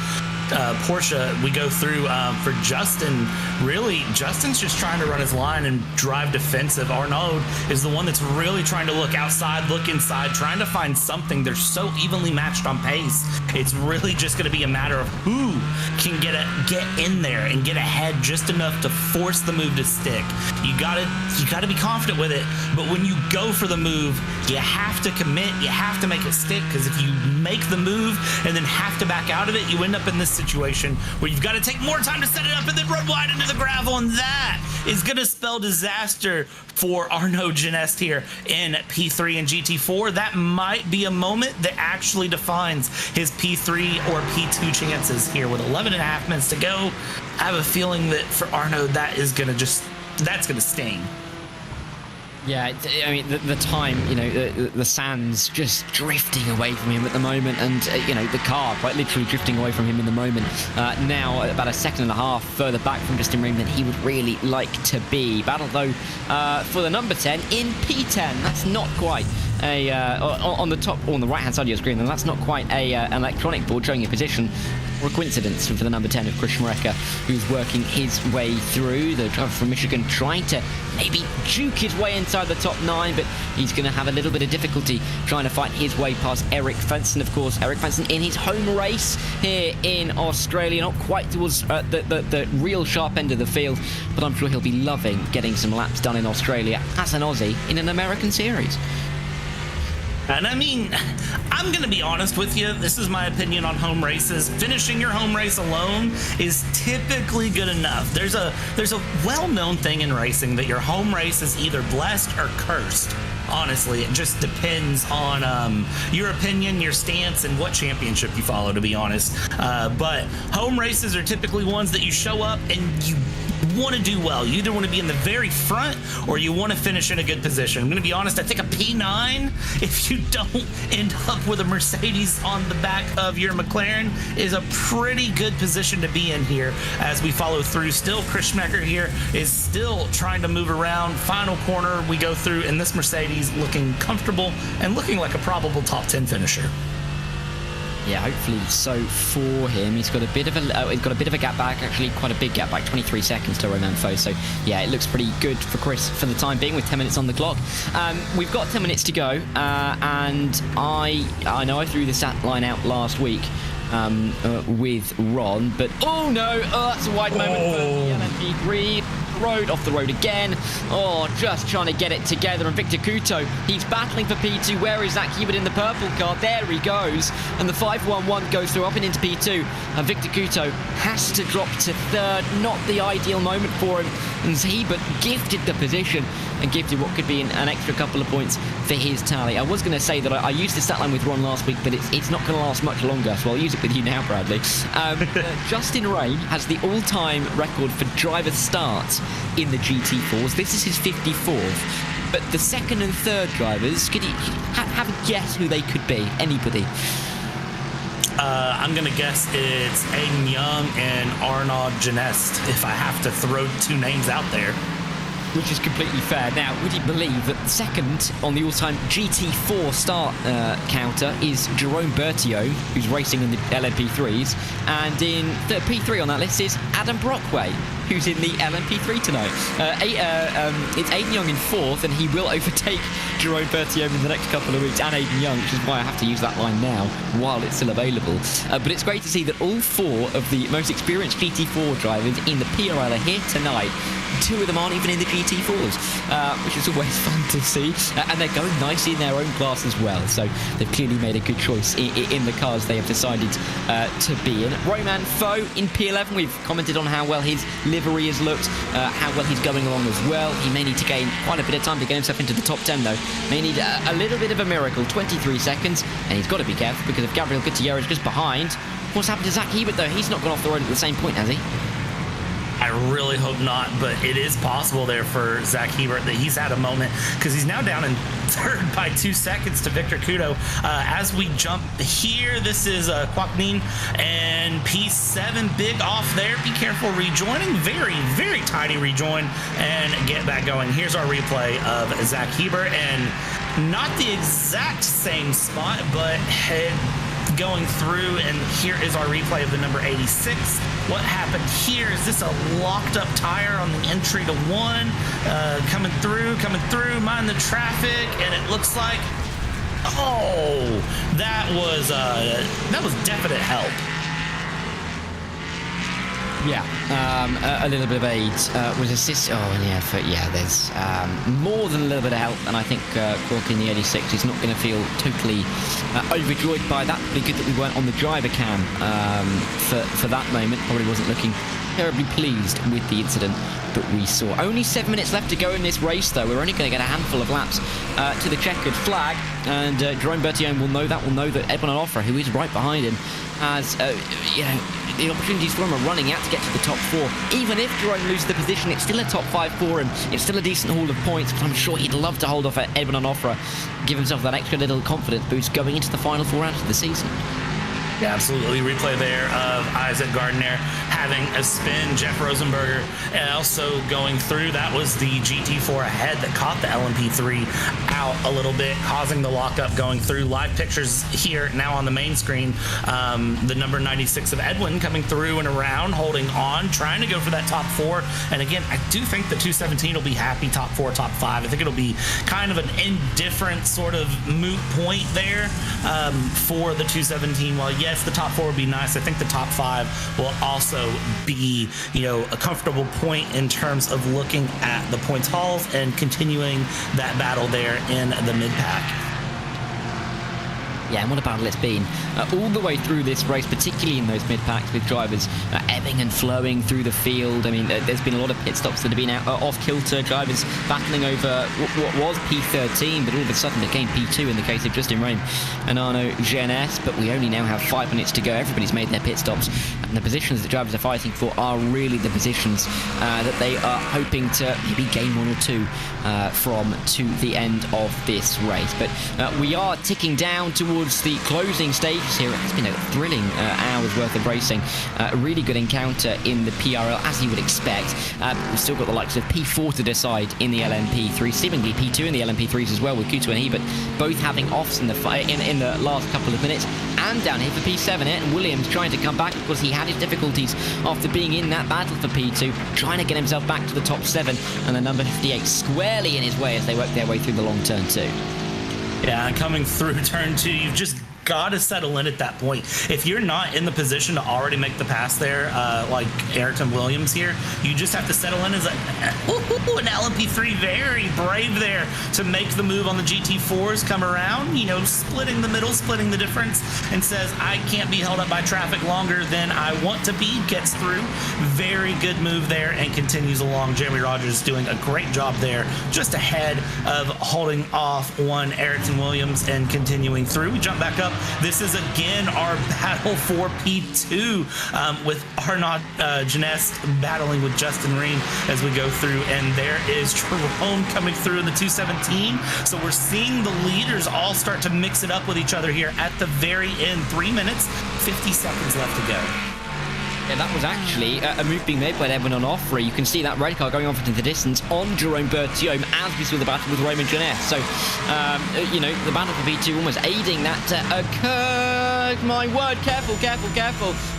Porsche, we go through for Justin. Really, Justin's just trying to run his line and drive defensive. Arnaud is the one that's really trying to look outside, look inside, trying to find something. They're so evenly matched on pace. It's really just going to be a matter of who can get in there and get ahead just enough to force the move to stick. You got to be confident with it, but when you go for the move, you have to commit, you have to make it stick, because if you make the move and then have to back out of it, you end up in this situation where you've got to take more time to set it up and then run wide into the gravel, and that is going to spell disaster for Arnaud Jeunesse here in P3 and GT4. That might be a moment that actually defines his P3 or P2 chances here with 11 and a half minutes to go. I have a feeling that for Arnaud, that's going to sting. Yeah, I mean, the time, the sand's just drifting away from him at the moment, and, the car quite literally drifting away from him in the moment. Now, about a second and a half further back from Justin Ream than he would really like to be. Battle, though, for the number 10 in P10. That's not quite on the top, or on the right-hand side of your screen, then that's not quite an electronic board showing your position, or a coincidence for the number 10 of Chris Mareka, who's working his way through. The driver from Michigan trying to maybe juke his way inside the top 9, but he's going to have a little bit of difficulty trying to fight his way past Eric Fenson, of course. Eric Fenson in his home race here in Australia, not quite towards the real sharp end of the field, but I'm sure he'll be loving getting some laps done in Australia as an Aussie in an American series. And I mean, I'm going to be honest with you. This is my opinion on home races. Finishing your home race alone is typically good enough. There's a well-known thing in racing that your home race is either blessed or cursed. Honestly, it just depends on your opinion, your stance, and what championship you follow, to be honest. But home races are typically ones that you show up and you want to do well. You either want to be in the very front or you want to finish in a good position. I'm going to be honest, I think a P9, if you don't end up with a Mercedes on the back of your McLaren, is a pretty good position to be in here as we follow through. Still, Chris Schmecker here is still trying to move around. Final corner we go through, and this Mercedes looking comfortable and looking like a probable top 10 finisher. Yeah, hopefully so for him. He's got a bit of a gap back, actually quite a big gap back, 23 seconds to Romain Faux. So yeah, it looks pretty good for Chris for the time being with 10 minutes on the clock. We've got 10 minutes to go, and I know I threw the stat line out last week with Ron, but oh no, that's a wide moment for the LMP3. Off the road again. Oh, just trying to get it together. And Victor Couto, he's battling for P2. Where is Zach Hebert in the purple car? There he goes. And the 5-1-1 goes through up and into P2. And Victor Couto has to drop to third. Not the ideal moment for him. And Hebert gifted the position and gifted what could be an extra couple of points for his tally. I was going to say that I used the stat line with Ron last week, but it's not going to last much longer, so I'll use it with you now, Bradley. Justin Ray has the all-time record for driver starts in the GT4s. This is his 54th. But the second and third drivers, could you have a guess who they could be? Anybody? I'm going to guess it's Aiden Young and Arnaud Genest, if I have to throw two names out there. Which is completely fair. Now, would you believe that second on the all-time GT4 start counter is Jerome Berthiaud, who's racing in the LMP3s, and in third P3 on that list is Adam Brockway, who's in the LMP3 tonight. It's Aiden Young in fourth, and he will overtake Jerome Berthiaud in the next couple of weeks, and Aiden Young, which is why I have to use that line now while it's still available. But it's great to see that all four of the most experienced GT4 drivers in the PRL are here tonight. Two of them aren't even in the GT4s, which is always fun to see. And they're going nicely in their own class as well. So they've clearly made a good choice in the cars they have decided to be in. Romain Faux in P11. We've commented on how well his livery has looked, how well he's going along as well. He may need to gain quite a bit of time to get himself into the top 10, though. May need a little bit of a miracle. 23 seconds. And he's got to be careful because if Gabriel Gutierrez is just behind, what's happened to Zach Hebert, though? He's not gone off the road at the same point, has he? I really hope not, but it is possible there for Zach Hebert that he's had a moment, because he's now down in third by 2 seconds to Victor Couto. As we jump here, this is Kwaknin and P7, big off there. Be careful rejoining. Very, very tiny rejoin and get back going. Here's our replay of Zach Hebert, and not the exact same spot, but going through, and here is our replay of the number 86. What happened here? Is this a locked up tire on the entry to one? Coming through, mind the traffic, and it looks like, oh, that was definite help. Yeah, a little bit of aid was assist. There's more than a little bit of help, and I think Quark in the 86 is not going to feel totally overjoyed by that. Pretty good that we weren't on the driver cam for that moment. Probably wasn't looking terribly pleased with the incident that we saw. Only 7 minutes left to go in this race, though. We're only going to get a handful of laps to the checkered flag, and Jerome Berthiaud will know that Edwin Onofre, who is right behind him, has the opportunities for him are running out to get to the top four. Even if Jerome loses the position, it's still a top 5 for him. It's still a decent haul of points, but I'm sure he'd love to hold off at Edwin Onofre, give himself that extra little confidence boost going into the final 4 rounds of the season. Yeah, absolutely. Replay there of Isaac Gardner having a spin. Jeff Rosenberger also going through. That was the GT4 ahead that caught the LMP3 out a little bit, causing the lockup going through. Live pictures here now on the main screen. The number 96 of Edwin coming through and around, holding on, trying to go for that top 4. And again, I do think the 217 will be happy top 4, top 5. I think it'll be kind of an indifferent sort of moot point there for the 217. While yes, the top 4 would be nice, I think the top 5 will also be, a comfortable point in terms of looking at the points hauls and continuing that battle there in the mid-pack. Yeah, and what a battle it's been all the way through this race, particularly in those mid-packs with drivers ebbing and flowing through the field. I mean, there's been a lot of pit stops that have been off-kilter, drivers battling over what was P13, but all of a sudden became P2 in the case of Justin Rame and Arno Jeunesse. But we only now have 5 minutes to go. Everybody's made their pit stops, and the positions that drivers are fighting for are really the positions that they are hoping to maybe gain 1 or 2 from to the end of this race. But we are ticking down towards the closing stages here. It's been a thrilling hour's worth of racing. A really good encounter in the PRL, as you would expect. We've still got the likes of P4 to decide in the LMP3, seemingly P2 in the LMP3s as well, with Kuto and Hebert both having offs in the last couple of minutes. And down here for P7, and Williams trying to come back because he had his difficulties after being in that battle for P2, trying to get himself back to the top 7, and the number 58 squarely in his way as they work their way through the long turn 2. Yeah, coming through turn 2, you've just got to settle in at that point. If you're not in the position to already make the pass there, like Ayrton Williams here, you just have to settle in as an LMP3 very brave there to make the move on the GT4s, come around, splitting the middle, splitting the difference, and says, I can't be held up by traffic longer than I want to be, gets through. Very good move there and continues along. Jeremy Rogers doing a great job there, just ahead of holding off one Ayrton Williams and continuing through. We jump back up. This is again our battle for P2 with Arnaud Jeunesse battling with Justin Riem as we go through, and there is Jerome coming through in the 217. So we're seeing the leaders all start to mix it up with each other here at the very end. 3 minutes, 50 seconds left to go. Yeah, that was actually a move being made by Edwin on Offrey. You can see that red car going off into the distance on Jerome Berthiaume as we saw the battle with Romain Jeunesse. So, the battle for P2 almost aiding that occur. My word, careful.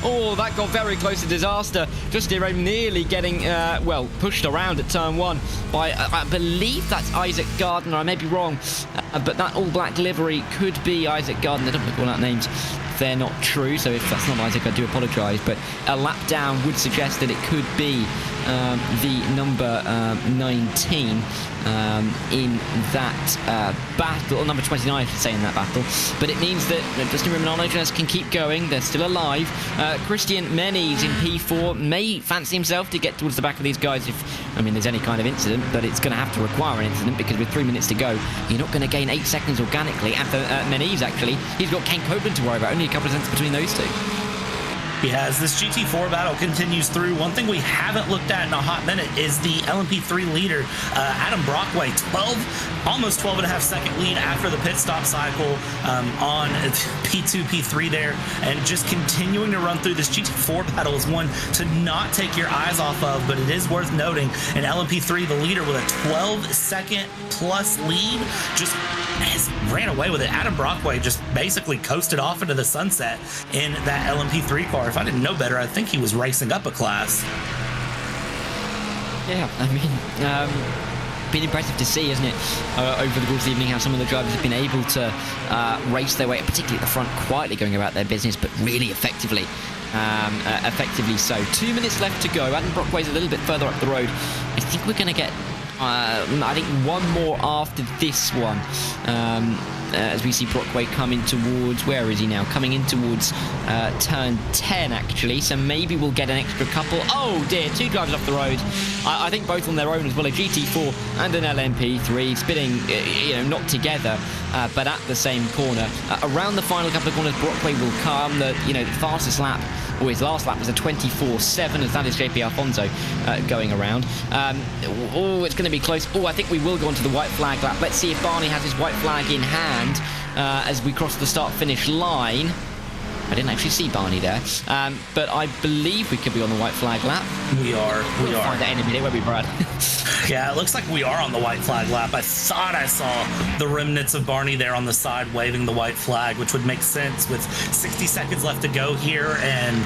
Oh, that got very close to disaster. Just Jerome nearly getting, pushed around at turn 1 by, I believe that's Isaac Gardner. I may be wrong, but that all-black livery could be Isaac Gardner. I don't want to call out names. They're not true, so if that's not Isaac, I do apologise, but a lap down would suggest that it could be the number 19 in that battle, or number 29 I should say in that battle, but it means that Justin Riem and Arnaud Jeunesse can keep going. They're still alive. Christian Menes in P4 may fancy himself to get towards the back of these guys if, there's any kind of incident, but it's going to have to require an incident because with 3 minutes to go, you're not going to gain 8 seconds organically. And for Menes, actually, he's got Ken Copeland to worry about, only a couple of cents between those two. Yeah, as this GT4 battle continues through, one thing we haven't looked at in a hot minute is the LMP3 leader, Adam Brockway, almost 12 and a half second lead after the pit stop cycle on P2, P3 there, and just continuing to run through this GT4 battle is one to not take your eyes off of, but it is worth noting, in LMP3, the leader with a 12-second plus lead just ran away with it. Adam Brockway just basically coasted off into the sunset in that LMP3 car. If I didn't know better, I think he was racing up a class. Yeah, been impressive to see, isn't it, over the course of the evening, how some of the drivers have been able to race their way, particularly at the front, quietly going about their business, but really effectively so. 2 minutes left to go. Adam Brockway's a little bit further up the road. I think we're going to get one more after this one, as we see Brockway coming towards, where is he now? Coming in towards turn 10, actually, so maybe we'll get an extra couple. Oh dear, 2 drivers off the road. I think both on their own as well, a GT4 and an LMP3, spinning, not together, but at the same corner. Around the final couple of corners, Brockway will come. The fastest lap, or his last lap, was a 24.7, as that is JP Alfonso going around. It's going to be close. I think we will go onto the white flag lap. Let's see if Barney has his white flag in hand as we cross the start-finish line. I didn't actually see Barney there, but I believe we could be on the white flag lap. We are. We'll find out in a minute, won't we, Brad? Yeah, it looks like we are on the white flag lap. I thought I saw the remnants of Barney there on the side waving the white flag, which would make sense with 60 seconds left to go here and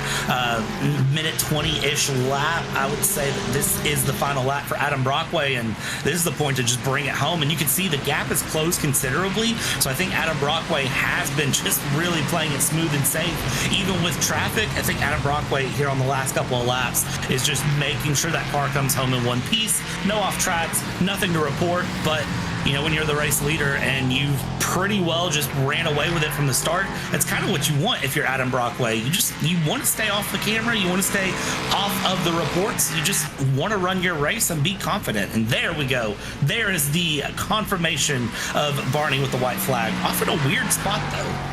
minute 20-ish lap. I would say that this is the final lap for Adam Brockway, and this is the point to just bring it home. And you can see the gap is closed considerably, so I think Adam Brockway has been just really playing it smooth and safe. Even with traffic, I think Adam Brockway here on the last couple of laps is just making sure that car comes home in one piece. No off tracks, nothing to report, but you know, when you're the race leader and you've pretty well just ran away with it from the start, that's kind of what you want if you're Adam Brockway. You want to stay off the camera, you want to stay off of the reports, you just want to run your race and be confident. And there we go. There is the confirmation of Barney with the white flag. Off in a weird spot though.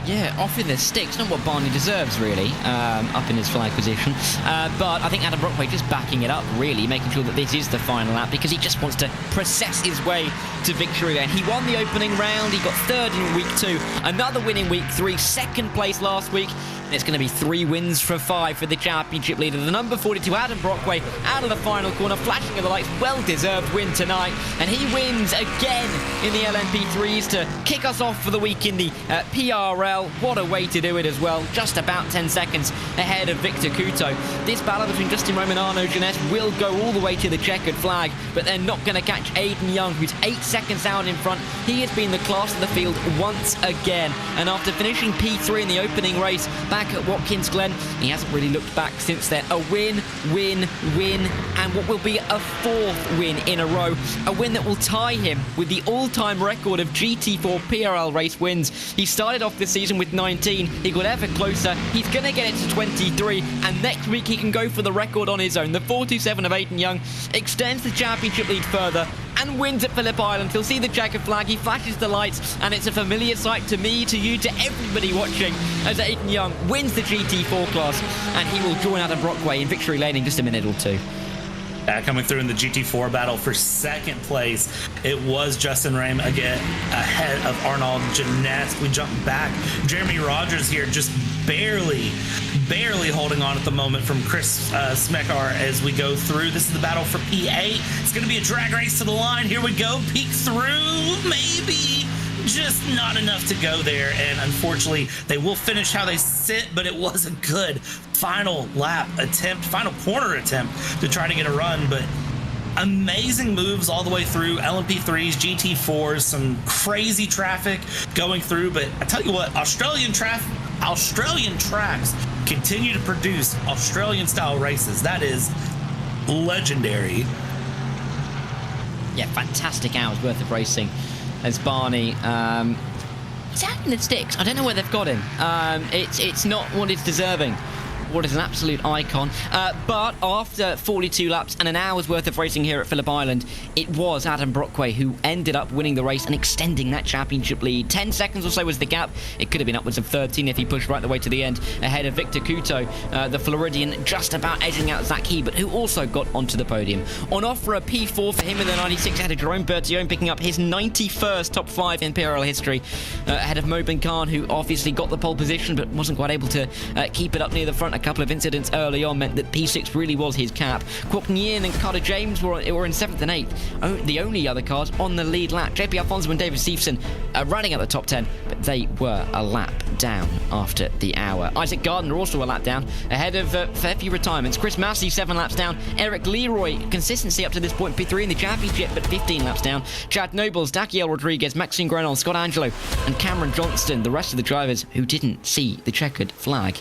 Yeah, off in the sticks. Not what Barney deserves, really, up in his flag position. But I think Adam Brockway just backing it up, really, making sure that this is the final lap because he just wants to process his way to victory there. He won the opening round. He got third in week 2. Another win in week 3. Second place last week. And it's going to be 3 wins for 5 for the championship leader. The number 42, Adam Brockway, out of the final corner, flashing of the lights. Well-deserved win tonight. And he wins again in the LMP3s to kick us off for the week in the PRL. What a way to do it as well. Just about 10 seconds ahead of Victor Couto. This battle between Justin Rome and Arnaud Jeunesse will go all the way to the checkered flag, but they're not going to catch Aiden Young, who's 8 seconds out in front. He has been the class of the field once again. And after finishing P3 in the opening race back at Watkins Glen, he hasn't really looked back since then. A win, win, win, and what will be a 4th win in a row. A win that will tie him with the all-time record of GT4 PRL race wins. He started off this season with 19. He got ever closer. He's going to get it to 23, and next week he can go for the record on his own. The 427 of Aiden Young extends the championship lead further and wins at Phillip Island. He'll see the checkered flag, he flashes the lights, and it's a familiar sight to me, to you, to everybody watching, as Aiden Young wins the GT4 class, and he will join Adam Brockway in victory lane in just a minute or two. Coming through in the GT4 battle for second place, it was Justin Rame again ahead of Arnaud Jeunesse. We jump back. Jeremy Rogers here just barely holding on at the moment from Chris Smekar as we go through. This is the battle for P8. It's going to be a drag race to the line. Here we go. Peek through, maybe. Just not enough to go there, and unfortunately they will finish how they sit, but it was a good final lap attempt, final corner attempt to try to get a run, but amazing moves all the way through. LMP3s, GT4s, some crazy traffic going through, but I tell you what, Australian tracks continue to produce Australian style races. That is legendary. Yeah, fantastic hours worth of racing as Barney. It's out in the sticks. I don't know where they've got him. It's not what it's deserving. What is an absolute icon. But after 42 laps and an hour's worth of racing here at Phillip Island, it was Adam Brockway who ended up winning the race and extending that championship lead. 10 seconds or so was the gap. It could have been upwards of 13 if he pushed right the way to the end, ahead of Victor Couto, the Floridian, just about edging out Zach Hebert, who also got onto the podium. On offer a P4 for him in the 96, ahead of Jerome Bertillon, picking up his 91st top 5 in PRL history, ahead of Mobin Khan, who obviously got the pole position but wasn't quite able to keep it up near the front. A couple of incidents early on meant that P6 really was his cap. Kwok Nguyen and Carter James were in 7th and 8th, the only other cars on the lead lap. JP Alfonso and David Stevenson running at the top 10, but they were a lap down after the hour. Isaac Gardner also a lap down, ahead of fair few retirements. Chris Massey 7 laps down. Eric Leroy, consistency up to this point, P3 in the championship, but 15 laps down. Chad Nobles, Dakiel Rodriguez, Maxime Grenol, Scott Angelo, and Cameron Johnston, the rest of the drivers who didn't see the checkered flag.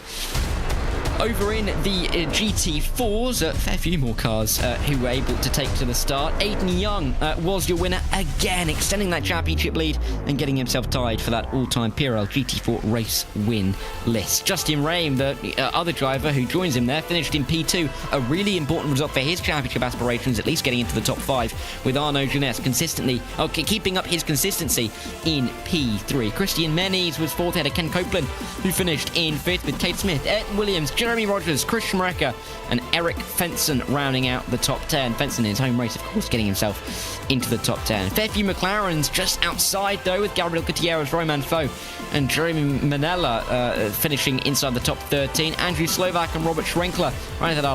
Over in the GT4s, a fair few more cars who were able to take to the start. Aiden Young was your winner again, extending that championship lead and getting himself tied for that all-time PRL GT4 race win list. Justin Rame, the other driver who joins him there, finished in P2. A really important result for his championship aspirations, at least getting into the top 5, with Arnaud Jeunesse consistently, keeping up his consistency in P3. Christian Menes was 4th ahead of Ken Copeland, who finished in 5th with Kate Smith, Ed Williams, Jeremy Rogers, Christian Recker, and Eric Fenson rounding out the top 10. Fenson in his home race, of course, getting himself into the top 10. Fair few McLarens just outside, though, with Gabriel Gutierrez, Roman Foe, and Jeremy Manella finishing inside the top 13. Andrew Slovak and Robert Schrenkler rounded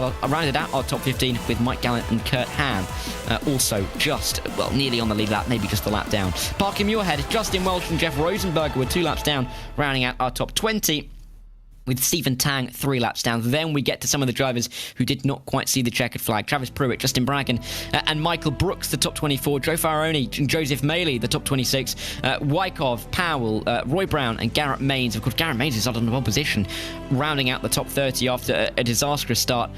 out our top 15 with Mike Gallant and Kurt Ham. Also just, nearly on the lead lap, maybe just a lap down. Parker Muirhead, Justin Welch and Jeff Rosenberger were 2 laps down, rounding out our top 20. With Stephen Tang 3 laps down. Then we get to some of the drivers who did not quite see the checkered flag. Travis Pruitt, Justin Bragan, and Michael Brooks, the top 24. Joe Faroni, Joseph Maley, the top 26. Wykov, Powell, Roy Brown, and Garrett Maines. Of course, Garrett Maines is on the one position, rounding out the top 30 after a disastrous start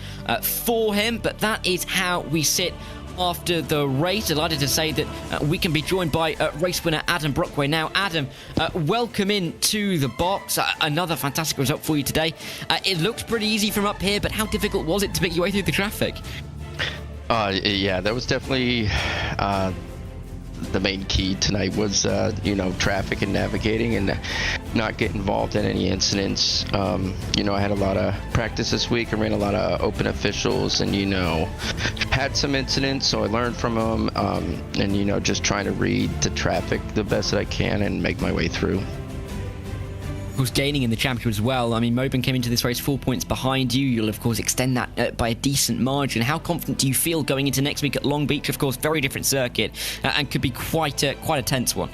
for him. But that is how we sit after the race. Delighted to say that we can be joined by race winner Adam Brockway. Now, Adam, welcome into the box. Another fantastic result for you today. It looked pretty easy from up here, but how difficult was it to make your way through the traffic? Yeah, that was definitely the main key tonight was, traffic and navigating and not get involved in any incidents. I had a lot of practice this week. I ran a lot of open officials and, had some incidents, so I learned from them, and, just trying to read the traffic the best that I can and make my way through. Of course, gaining in the championship as well. I mean, Mobin came into this race 4 points behind you. You'll, of course, extend that by a decent margin. How confident do you feel going into next week at Long Beach? Of course, very different circuit, and could be quite a tense one.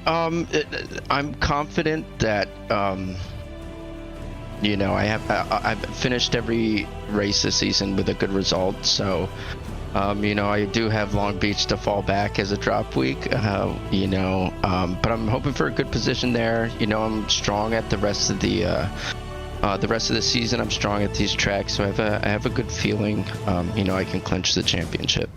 I'm confident that, I've finished every race this season with a good result. So, I do have Long Beach to fall back as a drop week, but I'm hoping for a good position there. I'm strong at the rest of the season. I'm strong at these tracks, so I have a good feeling, I can clinch the championship.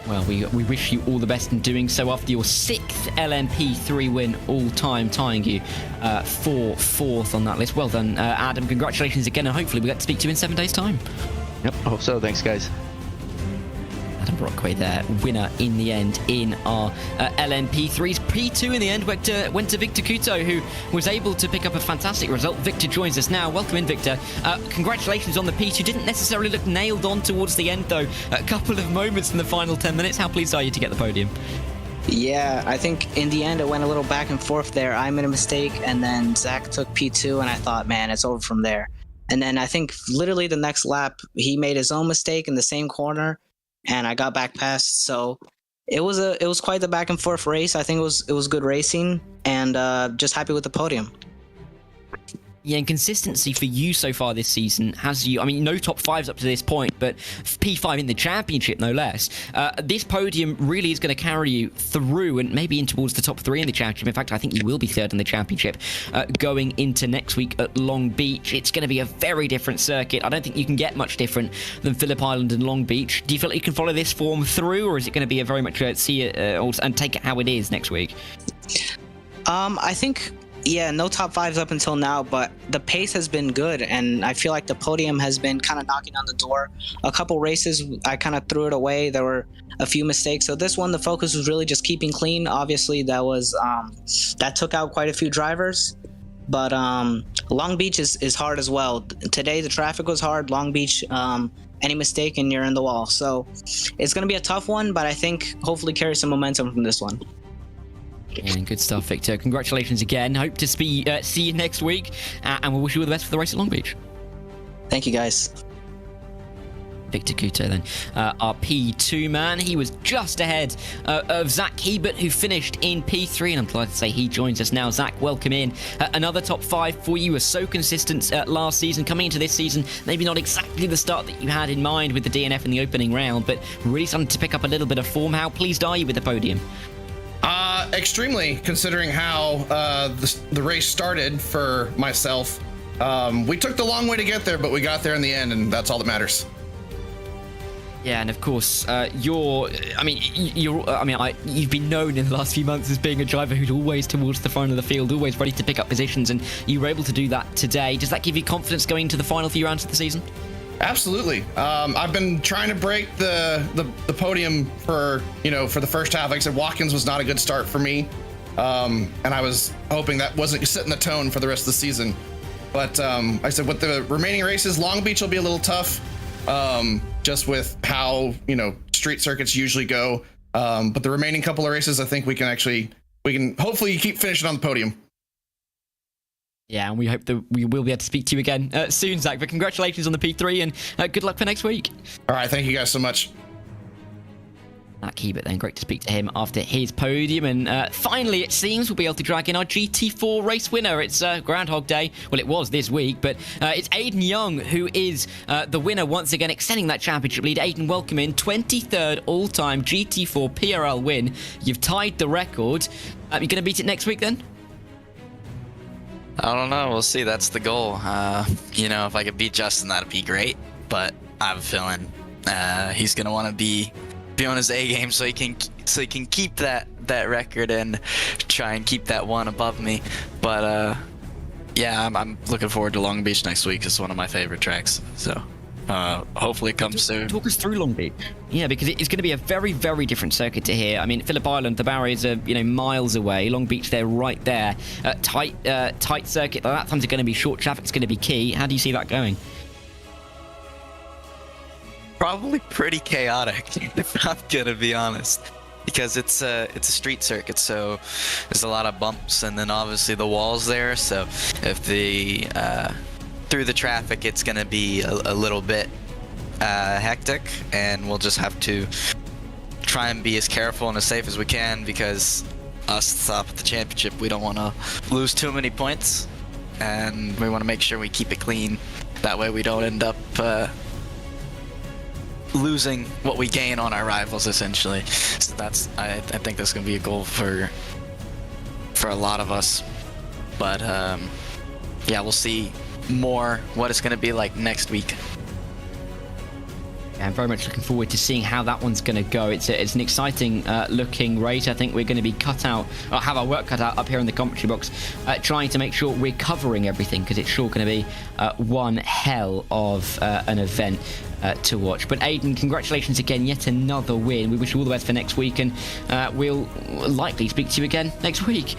Well, we wish you all the best in doing so after your 6th LMP3 win all-time, tying you for 4th on that list. Well done, Adam. Congratulations again, and hopefully we get to speak to you in 7 days' time. Yep, I hope so. Thanks, guys. Adam Brockway there, winner in the end in our LMP3s. P2 in the end went to Victor Couto, who was able to pick up a fantastic result. Victor joins us now. Welcome in, Victor. Congratulations on the P2. Didn't necessarily look nailed on towards the end, though. A couple of moments in the final 10 minutes. How pleased are you to get the podium? Yeah, I think in the end it went a little back and forth there. I made a mistake, and then Zach took P2, and I thought, man, it's over from there. And then I think literally the next lap, he made his own mistake in the same corner, and I got back past. So it was quite the back and forth race. I think it was good racing, and just happy with the podium. Yeah, and consistency for you so far this season has you, no top 5s up to this point, but P5 in the championship, no less. This podium really is going to carry you through and maybe in towards the top 3 in the championship. In fact, I think you will be 3rd in the championship going into next week at Long Beach. It's going to be a very different circuit. I don't think you can get much different than Phillip Island and Long Beach. Do you feel like you can follow this form through, or is it going to be a very much see it and take it how it is next week? I think... Yeah, no top 5s up until now, but the pace has been good, and I feel like the podium has been kind of knocking on the door. A couple races, I kind of threw it away. There were a few mistakes. So this one, the focus was really just keeping clean. Obviously, that took out quite a few drivers, but Long Beach is hard as well. Today, the traffic was hard. Long Beach, any mistake and you're in the wall. So it's going to be a tough one, but I think hopefully carry some momentum from this one. And good stuff, Victor. Congratulations again. Hope to see you next week, and we'll wish you all the best for the race at Long Beach. Thank you, guys. Victor Couto then, our P2 man. He was just ahead of Zach Hebert, who finished in P3, and I'm glad to say he joins us now. Zach, welcome in. Another top 5 for you. Was so consistent last season. Coming into this season, maybe not exactly the start that you had in mind with the DNF in the opening round, but really starting to pick up a little bit of form. How pleased are you with the podium? Extremely, considering how the race started for myself. We took the long way to get there, but we got there in the end, and that's all that matters. Yeah, and of course, you've been known in the last few months as being a driver who's always towards the front of the field, always ready to pick up positions, and you were able to do that today. Does that give you confidence going into the final few rounds of the season? Absolutely. I've been trying to break the podium for the first half. Like I said, Watkins was not a good start for me, and I was hoping that wasn't setting the tone for the rest of the season. But I said with the remaining races, Long Beach will be a little tough, just with how street circuits usually go. But the remaining couple of races, I think we can hopefully keep finishing on the podium. Yeah, and we hope that we will be able to speak to you again soon, Zach. But congratulations on the P3 and good luck for next week. All right, thank you guys so much. Keep it then. Great to speak to him after his podium. And finally, it seems we'll be able to drag in our GT4 race winner. It's Groundhog Day. Well, it was this week, but it's Aiden Young who is the winner once again, extending that championship lead. Aiden, welcome in. 23rd all-time GT4 PRL win. You've tied the record. You're going to beat it next week then? I don't know. We'll see. That's the goal. If I could beat Justin, that'd be great. But I have a feeling he's going to want to be on his A game so he can keep that record and try and keep that one above me. But I'm looking forward to Long Beach next week. It's one of my favorite tracks. So hopefully it comes soon. Talk us through Long Beach. Yeah, because it's going to be a very, very different circuit to here. I mean, Phillip Island, the barriers are miles away. Long Beach, they're right there. Tight circuit. That time's going to be short. Traffic's going to be key. How do you see that going? Probably pretty chaotic, if I'm gonna be honest, because it's a street circuit, so there's a lot of bumps, and then obviously the walls there. So if through the traffic, it's gonna be a little bit hectic, and we'll just have to try and be as careful and as safe as we can, because us top at the championship, we don't want to lose too many points, and we want to make sure we keep it clean. That way we don't end up losing what we gain on our rivals, essentially. So I think that's going to be a goal for a lot of us. But we'll see more what it's going to be like next week. Yeah, I'm very much looking forward to seeing how that one's going to go. It's an exciting looking race. I think we're going to be have our work cut out up here in the commentary box, trying to make sure we're covering everything, because it's sure going to be one hell of an event to watch. But Aiden, congratulations again, yet another win. We wish you all the best for next week, and we'll likely speak to you again next week.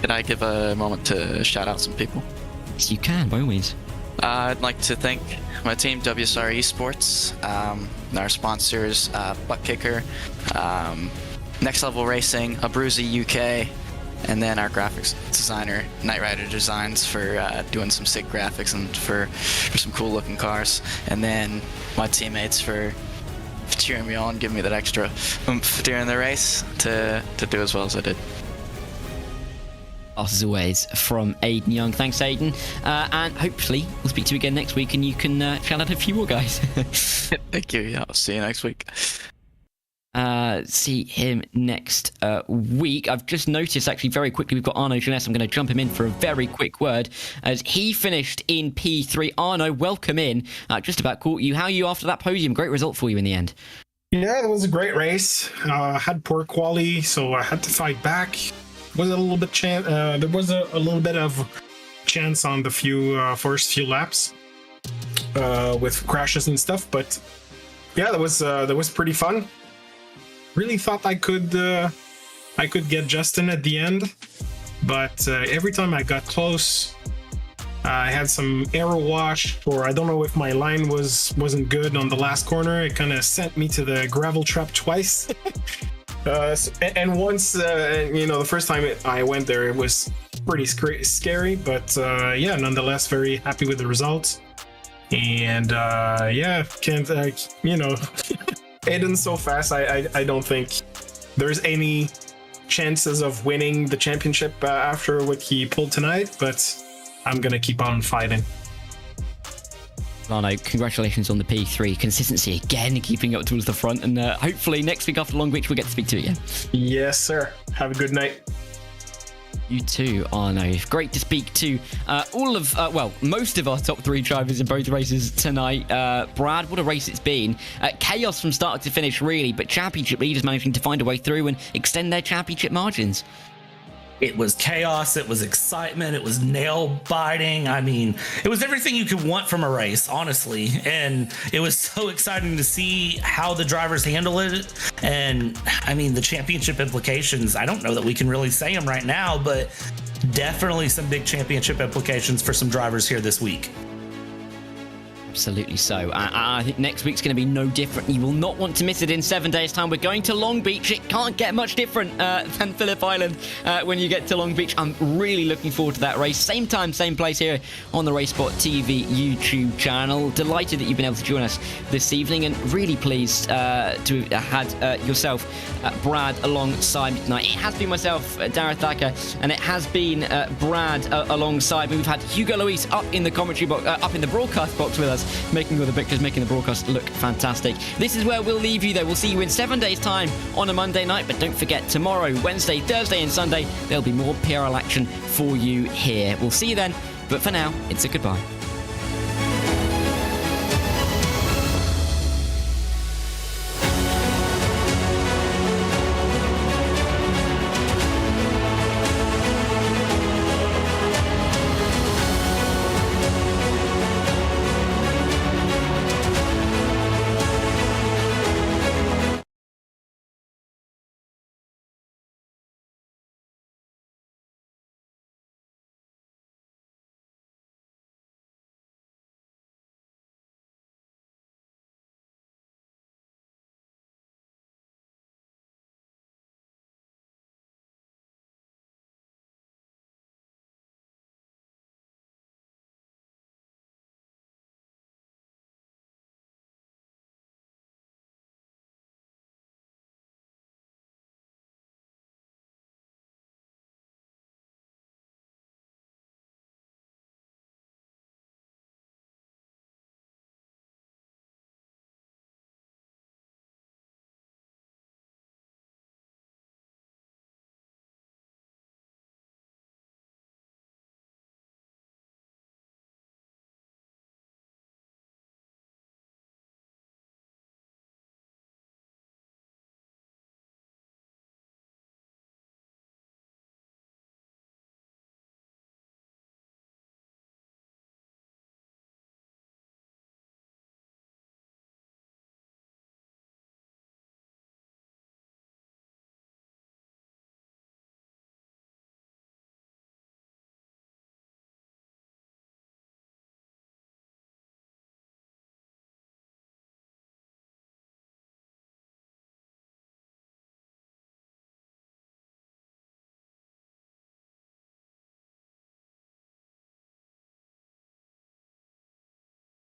Can I give a moment to shout out some people? Yes, you can, by all means. I'd like to thank my team, WSR Esports, our sponsors, Butt Kicker, Next Level Racing, Abruzzi UK, and then our graphics designer, Knight Rider Designs, for doing some sick graphics and for some cool looking cars. And then my teammates for cheering me on, giving me that extra oomph during the race to do as well as I did. As always, from Aiden Young. Thanks, Aiden. And hopefully we'll speak to you again next week, and you can shout out a few more guys. Thank you. Yeah, I'll see you next week. See him next week. I've just noticed, actually, very quickly, we've got Arno Jeunesse. I'm going to jump him in for a very quick word, as he finished in P3. Arno, welcome in. Just about caught you. How are you after that podium? Great result for you in the end. Yeah, it was a great race. Had poor quality, so I had to fight back. Was a little bit there was a little bit of chance on the first few laps with crashes and stuff, but yeah, that was pretty fun. Really thought I could get Justin at the end, but every time I got close, I had some aero wash, or I don't know if my line wasn't good on the last corner. It kind of sent me to the gravel trap twice. And once, the first time I went there, it was pretty scary, but nonetheless, very happy with the results. And Aiden's so fast, I don't think there's any chances of winning the championship after what he pulled tonight, but I'm gonna keep on fighting. Arno, congratulations on the P3. Consistency again, keeping up towards the front, and hopefully next week after Long Beach we'll get to speak to you again. Yes, sir. Have a good night. You too, Arno. Great to speak to most of our top three drivers in both races tonight. Brad, what a race it's been. Chaos from start to finish, really, but championship leaders managing to find a way through and extend their championship margins. It was chaos, it was excitement, it was nail biting. I mean, it was everything you could want from a race, honestly. And it was so exciting to see how the drivers handle it. And I mean, the championship implications, I don't know that we can really say them right now, but definitely some big championship implications for some drivers here this week. Absolutely so. I think next week's going to be no different. You will not want to miss it in 7 days' time. We're going to Long Beach. It can't get much different than Phillip Island when you get to Long Beach. I'm really looking forward to that race. Same time, same place here on the RaceSpotTV YouTube channel. Delighted that you've been able to join us this evening, and really pleased to have had yourself, Brad, alongside me tonight. It has been myself, Darren Thacker, and it has been Brad alongside me. We've had Hugo Luis up in the commentary box, up in the broadcast box with us, making all the pictures, making the broadcast look fantastic. This is where we'll leave you, though. We'll see you in 7 days' time on a Monday night, but don't forget, tomorrow, Wednesday, Thursday and Sunday, there'll be more PRL action for you here. We'll see you then, but for now, it's a goodbye.